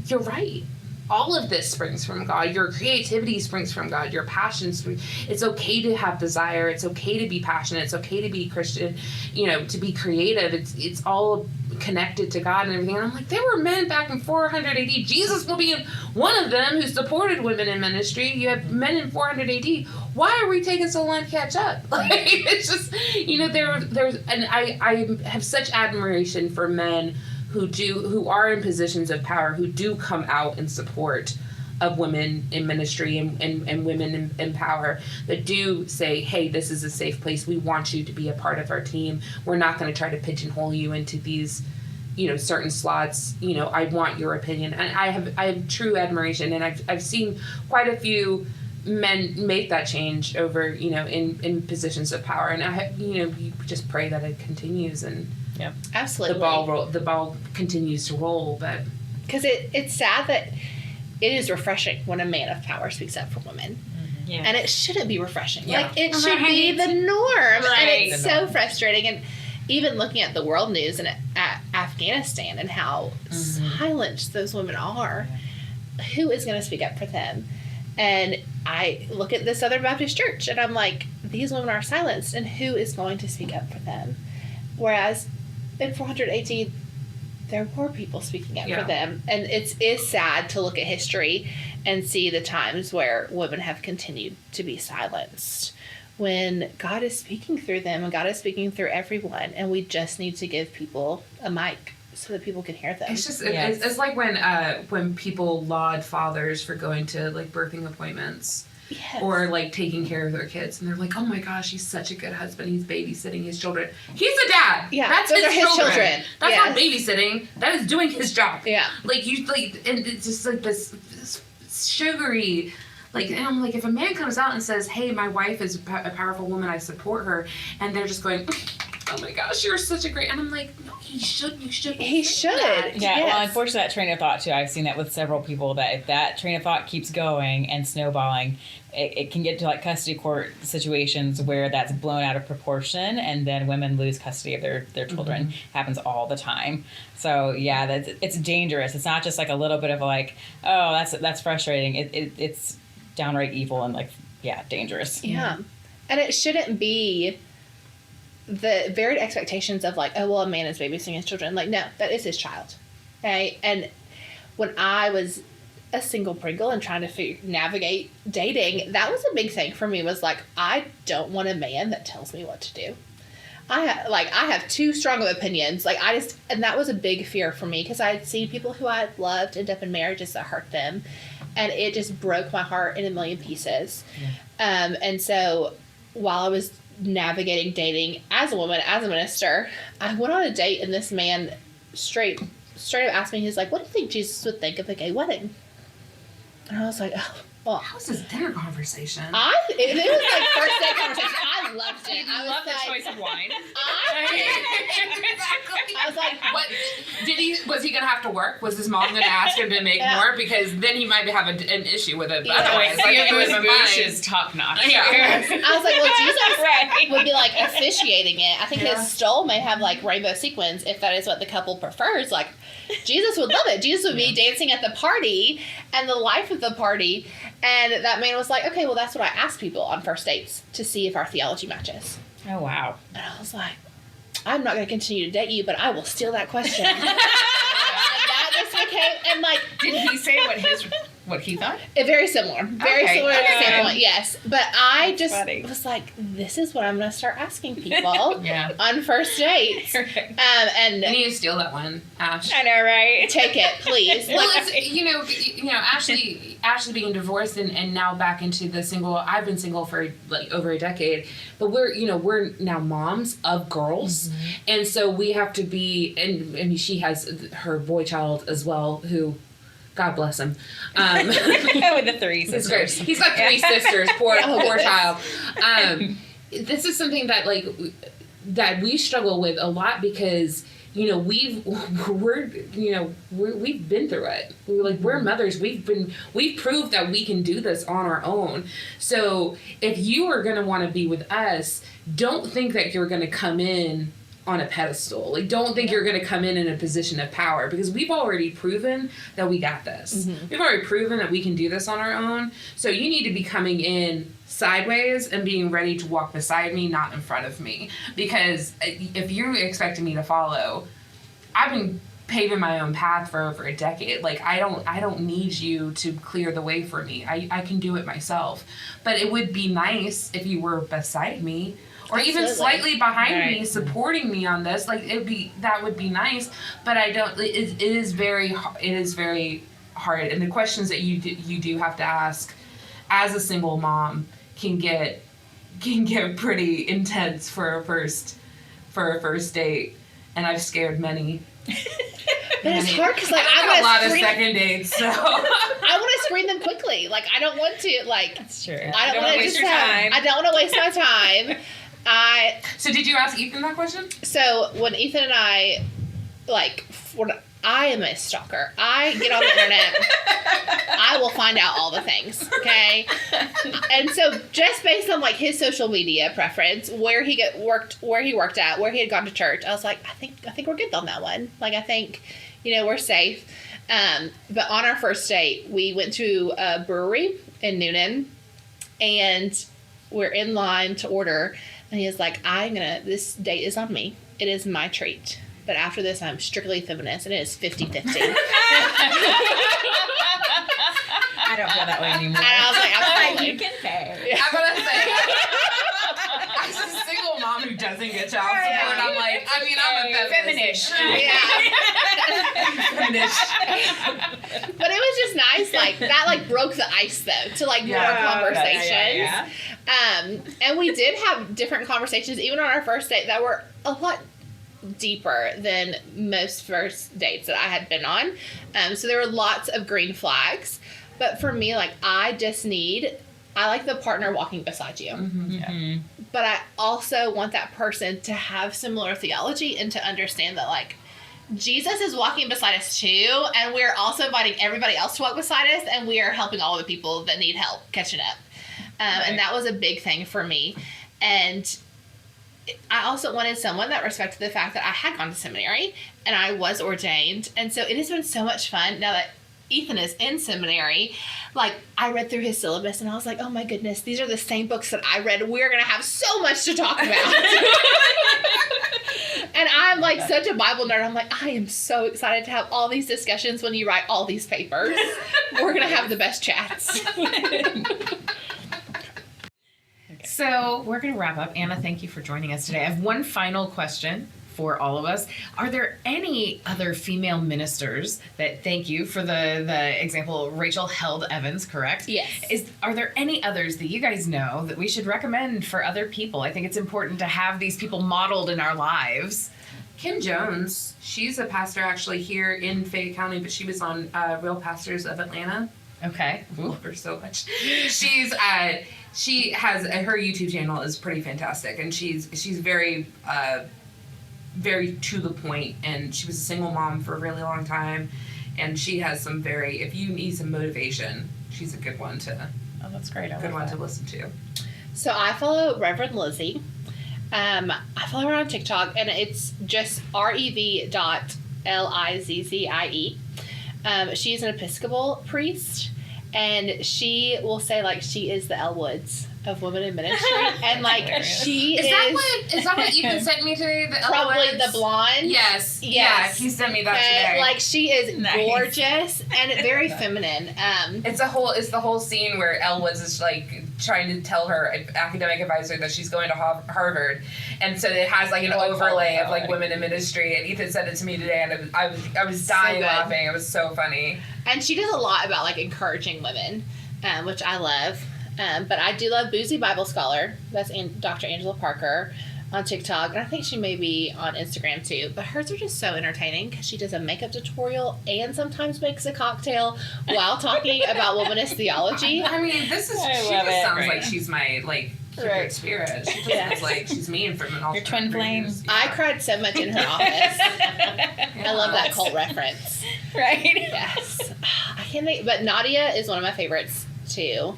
[SPEAKER 3] you're right. All of this springs from God. Your creativity springs from God. Your passion springs. It's okay to have desire. It's okay to be passionate. It's okay to be Christian. To be creative. It's all connected to God and everything. And I'm like, there were men back in 400 AD. Jesus will be one of them who supported women in ministry. You have men in 400 AD. Why are we taking so long to catch up? Like, it's just, there's, and I have such admiration for men who are in positions of power, who do come out in support of women in ministry and women in power, that do say, hey, this is a safe place. We want you to be a part of our team. We're not going to try to pigeonhole you into these, certain slots. I want your opinion. And I have true admiration. And I've seen quite a few men make that change over, in positions of power. And you just pray that it continues and
[SPEAKER 1] Yeah.
[SPEAKER 4] Absolutely.
[SPEAKER 3] the ball continues to roll. But
[SPEAKER 4] Because it's sad that it is refreshing when a man of power speaks up for women.
[SPEAKER 5] Yeah.
[SPEAKER 4] And it shouldn't be refreshing.
[SPEAKER 3] Yeah.
[SPEAKER 4] Like, it should be the norm.
[SPEAKER 5] Right.
[SPEAKER 4] And it's
[SPEAKER 5] The
[SPEAKER 4] so
[SPEAKER 5] norm.
[SPEAKER 4] frustrating. And even looking at the world news and at Afghanistan and how silenced those women are, who is going to speak up for them? And I look at the Southern Baptist Church and I'm like, these women are silenced, and who is going to speak up for them? Whereas in 418, there were people speaking up
[SPEAKER 3] Yeah.
[SPEAKER 4] for them. And it is sad to look at history and see the times where women have continued to be silenced when God is speaking through them and God is speaking through everyone. And we just need to give people a mic so that people can hear them.
[SPEAKER 3] It's just,
[SPEAKER 5] Yes.
[SPEAKER 3] it's like when people laud fathers for going to like birthing appointments.
[SPEAKER 4] Yes.
[SPEAKER 3] Or like taking care of their kids, and they're like, "Oh my gosh, he's such a good husband. He's babysitting his children. He's a dad.
[SPEAKER 4] Yeah,
[SPEAKER 3] that's
[SPEAKER 4] those
[SPEAKER 3] his
[SPEAKER 4] are his children.
[SPEAKER 3] That's
[SPEAKER 4] Yes.
[SPEAKER 3] not babysitting. That is doing his job.
[SPEAKER 4] Yeah.
[SPEAKER 3] Like you like, and it's just like this sugary. Like, and I'm like, if a man comes out and says, "Hey, my wife is a powerful woman. I support her," and they're just going, "Oh my gosh, you're such a great," and I'm like, "No, he should. You should.
[SPEAKER 4] He should.
[SPEAKER 5] Yeah,
[SPEAKER 4] Yes.
[SPEAKER 5] well, unfortunately, that train of thought too. I've seen that with several people. That if that train of thought keeps going and snowballing, it can get to like custody court situations where that's blown out of proportion, and then women lose custody of their children. Happens all the time. So yeah, it's dangerous. It's not just like a little bit of like, oh, that's frustrating. It's downright evil and like, yeah, dangerous.
[SPEAKER 4] Yeah. And it shouldn't be the varied expectations of like, oh, well, a man is babysitting his children. Like, no, that is his child. Okay. And when I was a single Pringle and trying to navigate dating, that was a big thing for me, was like, I don't want a man that tells me what to do. I have too strong of opinions. Like, and that was a big fear for me, because I had seen people who I had loved end up in marriages that hurt them, and it just broke my heart in a million pieces. Yeah. And so while I was navigating dating as a woman, as a minister, I went on a date, and this man straight up asked me, he's like, "What do you think Jesus would think of a gay wedding?" And I was like, "Oh, well."
[SPEAKER 3] How's this dinner conversation?
[SPEAKER 4] It was like first date conversation. I loved it. I
[SPEAKER 1] Love
[SPEAKER 4] was
[SPEAKER 1] the
[SPEAKER 4] like,
[SPEAKER 1] choice of wine.
[SPEAKER 4] I was like,
[SPEAKER 3] What was he gonna have to work? Was his mom gonna ask him to make more? Because then he might have an issue with it. But otherwise, like, if it was fine.
[SPEAKER 1] is top notch.
[SPEAKER 3] Yeah.
[SPEAKER 4] I was like, well, Jesus
[SPEAKER 5] Right.
[SPEAKER 4] would be like officiating it. I think
[SPEAKER 3] Yeah.
[SPEAKER 4] his stole may have like rainbow sequins if that is what the couple prefers. Like, Jesus would love it. Jesus would be dancing at the party and the life of the party. And that man was like, okay, well, that's what I ask people on first dates, to see if our theology matches.
[SPEAKER 5] Oh wow.
[SPEAKER 4] And I was like, I'm not going to continue to date you, but I will steal that question. And that just became, and like,
[SPEAKER 1] Did he say what he thought?
[SPEAKER 4] very similar. Very
[SPEAKER 1] Okay,
[SPEAKER 4] similar to the
[SPEAKER 1] okay.
[SPEAKER 4] standpoint, yes. But I just
[SPEAKER 5] funny.
[SPEAKER 4] was like, this is what I'm going to start asking people
[SPEAKER 1] Yeah.
[SPEAKER 4] on first dates. And
[SPEAKER 3] I need to steal that one, Ash.
[SPEAKER 5] I know, right?
[SPEAKER 4] take it, please.
[SPEAKER 3] Well,
[SPEAKER 4] Like,
[SPEAKER 3] it's, Ashley being divorced and now back into the single. I've been single for like over a decade, but we're now moms of girls, and so we have to be. And I mean, she has her boy child as well, who, God bless him.
[SPEAKER 5] With the three
[SPEAKER 3] It's great.
[SPEAKER 5] sisters.
[SPEAKER 3] He's got three sisters. Poor
[SPEAKER 4] goodness.
[SPEAKER 3] child. This is something that that we struggle with a lot, because we've been through it. We're mothers. We've proved that we can do this on our own. So if you are going to want to be with us, don't think that you're going to come in on a pedestal. Like, don't think you're going to come in a position of power, because we've already proven that we got this. We've already proven that we can do this on our own. So you need to be coming in sideways and being ready to walk beside me, not in front of me. Because if you're expecting me to follow, I've been paving my own path for over a decade. Like, I don't need you to clear the way for me. I can do it myself. But it would be nice if you were beside me, or even
[SPEAKER 4] Absolutely.
[SPEAKER 3] slightly behind me,
[SPEAKER 5] Right.
[SPEAKER 3] supporting me on this. Like, that would be nice. But I don't. It is very hard. And the questions that you do have to ask as a single mom can get pretty intense for a first date. And I've scared many.
[SPEAKER 4] but it's hard because like
[SPEAKER 3] I've
[SPEAKER 4] I
[SPEAKER 3] had a
[SPEAKER 4] want
[SPEAKER 3] lot
[SPEAKER 4] to
[SPEAKER 3] of
[SPEAKER 4] screen.
[SPEAKER 3] second dates, so
[SPEAKER 4] I want to screen them quickly. Like, I don't want to. Like,
[SPEAKER 5] That's true.
[SPEAKER 4] I don't want to
[SPEAKER 5] waste
[SPEAKER 4] just
[SPEAKER 5] your
[SPEAKER 4] have.
[SPEAKER 5] time.
[SPEAKER 4] I don't want to waste my time.
[SPEAKER 3] So did you ask Ethan that question?
[SPEAKER 4] So when Ethan and I, I am a stalker. I get on the internet. I will find out all the things. Okay. And so just based on like his social media preference, where he worked at, where he had gone to church, I was like, I think we're good on that one. Like, I think, we're safe. But on our first date, we went to a brewery in Noonan, and we're in line to order. And he was like, this date is on me. It is my treat. but after this, I'm strictly feminist, and it is 50-50.
[SPEAKER 5] I don't feel that way anymore.
[SPEAKER 4] And I was like, absolutely.
[SPEAKER 5] You can pay.
[SPEAKER 3] I'm gonna say, as a single mom who doesn't get child support, I'm like, I mean, I'm a feminist.
[SPEAKER 4] But it was just nice, like, that, like, broke the ice, though, to, like, more conversations. And we did have different conversations, even on our first date, that were a lot deeper than most first dates that I had been on. So there were lots of green flags. But for me, like, I like the partner walking beside you.
[SPEAKER 5] Mm-hmm.
[SPEAKER 4] But I also want that person to have similar theology and to understand that, like, Jesus is walking beside us too, and we're also inviting everybody else to walk beside us, and we are helping all the people that need help catching up. And that was a big thing for me. And I also wanted someone that respected the fact that I had gone to seminary and I was ordained. And so it has been so much fun now that Ethan is in seminary. Like, I read through his syllabus and I was like, oh my goodness, these are the same books that I read. We're going to have so much to talk about. And I'm like such a Bible nerd. I'm like, I am so excited to have all these discussions when you write all these papers. We're going to have the best chats.
[SPEAKER 1] So we're going to wrap up. Anna, thank you for joining us today. I have one final question for all of us. Are there any other female ministers that, thank you for the example, Rachel Held Evans, correct?
[SPEAKER 4] Yes.
[SPEAKER 1] Are there any others that you guys know that we should recommend for other people? I think it's important to have these people modeled in our lives.
[SPEAKER 3] Kim Jones, she's a pastor actually here in Fayette County, but she was on Real Pastors of Atlanta.
[SPEAKER 1] Okay.
[SPEAKER 3] I love her so much. She has her YouTube channel is pretty fantastic, and she's very very to the point, and she was a single mom for a really long time, and she has some if you need some motivation, she's a good one to
[SPEAKER 5] That's great.
[SPEAKER 3] to listen to.
[SPEAKER 4] So I follow Reverend Lizzie. I follow her on TikTok, and it's just rev.lizzie. She's an Episcopal priest, and she will say, like, she is the Elle Woods of women in ministry, and like she is
[SPEAKER 3] that what Ethan sent me today? The
[SPEAKER 4] probably the blonde.
[SPEAKER 3] Yes. Yeah, he sent me that today.
[SPEAKER 4] Like, she is gorgeous and very feminine.
[SPEAKER 3] It's the whole scene where Elle Woods is like trying to tell her academic advisor that she's going to Harvard, and so it has like an overlay of like women in ministry. And Ethan sent it to me today, and I was dying laughing. It was so funny.
[SPEAKER 4] And she does a lot about like encouraging women, which I love. But I do love Boozy Bible Scholar. That's Dr. Angela Parker on TikTok. And I think she may be on Instagram too. But hers are just so entertaining because she does a makeup tutorial and sometimes makes a cocktail while talking about womanist theology.
[SPEAKER 3] I mean, she just sounds like she's my kindred spirit. She just sounds like she's me and from an
[SPEAKER 5] your twin flame.
[SPEAKER 3] Yeah.
[SPEAKER 4] I cried so much in her office. I love that cult reference.
[SPEAKER 5] Right?
[SPEAKER 4] Yes. I can't think, but Nadia is one of my favorites too.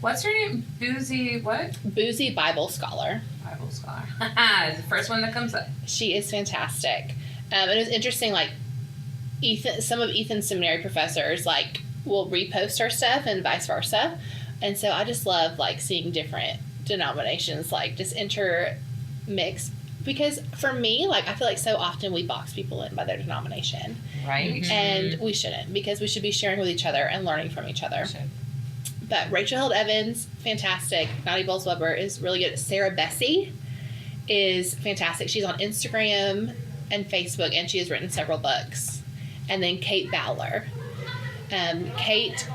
[SPEAKER 3] What's her name? Boozy what?
[SPEAKER 4] Boozy Bible Scholar.
[SPEAKER 3] Bible Scholar. It's the first one that comes up.
[SPEAKER 4] She is fantastic. And it was interesting, like, some of Ethan's seminary professors, like, will repost her stuff and vice versa. And so I just love, like, seeing different denominations, like, just intermix. Because for me, like, I feel like so often we box people in by their denomination.
[SPEAKER 1] Right.
[SPEAKER 5] Mm-hmm.
[SPEAKER 4] And we shouldn't, because we should be sharing with each other and learning from each other. But Rachel Held Evans, fantastic. Nadia Bowles-Weber is really good. Sarah Bessie is fantastic. She's on Instagram and Facebook, and she has written several books. And then Kate Bowler. Kate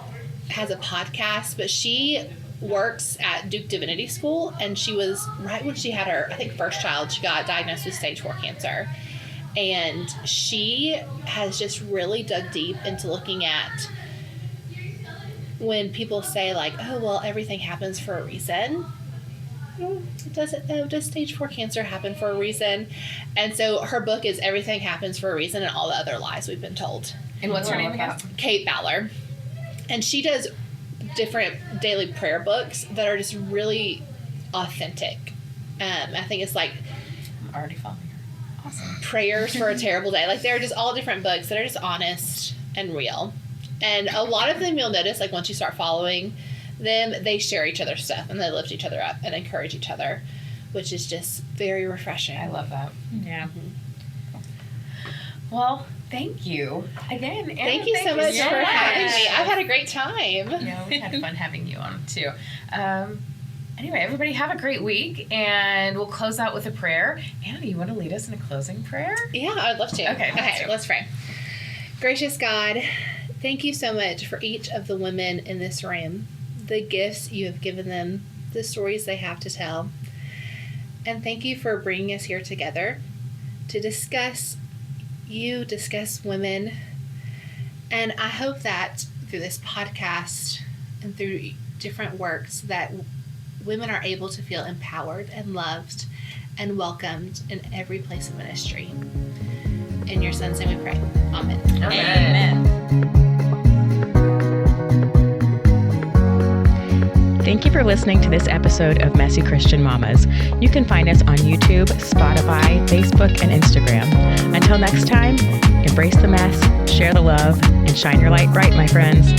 [SPEAKER 4] has a podcast, but she works at Duke Divinity School, and she was, right when she had her, I think, first child, she got diagnosed with stage 4 cancer. And she has just really dug deep into looking at when people say, like, oh, well, everything happens for a reason. It doesn't, though. Does stage 4 cancer happen for a reason? And so her book is Everything Happens for a Reason and All the Other Lies We've Been Told.
[SPEAKER 1] And what's her name again?
[SPEAKER 4] Kate Bowler. And she does different daily prayer books that are just really authentic. I think it's like
[SPEAKER 5] I'm already following her. Awesome.
[SPEAKER 4] Prayers for a Terrible Day. Like, they're just all different books that are just honest and real. And a lot of them, you'll notice, like, once you start following them, they share each other's stuff and they lift each other up and encourage each other, which is just very refreshing.
[SPEAKER 1] I love that.
[SPEAKER 5] Yeah.
[SPEAKER 1] Well, thank you again. Anna,
[SPEAKER 4] Thank you so much for having me. I've had a great time.
[SPEAKER 1] Yeah, we had fun having you on too. Anyway, everybody have a great week, and we'll close out with a prayer. Anna, you want to lead us in a closing prayer?
[SPEAKER 4] Yeah, I'd love to.
[SPEAKER 1] Okay,
[SPEAKER 4] Let's pray. Gracious God, thank you so much for each of the women in this room, the gifts you have given them, the stories they have to tell. And thank you for bringing us here together to discuss women. And I hope that through this podcast and through different works that women are able to feel empowered and loved and welcomed in every place of ministry. In your son's name we pray. Amen.
[SPEAKER 5] Amen.
[SPEAKER 2] Thank you for listening to this episode of Messy Christian Mamas. You can find us on YouTube, Spotify, Facebook, and Instagram. Until next time, embrace the mess, share the love, and shine your light bright, my friends.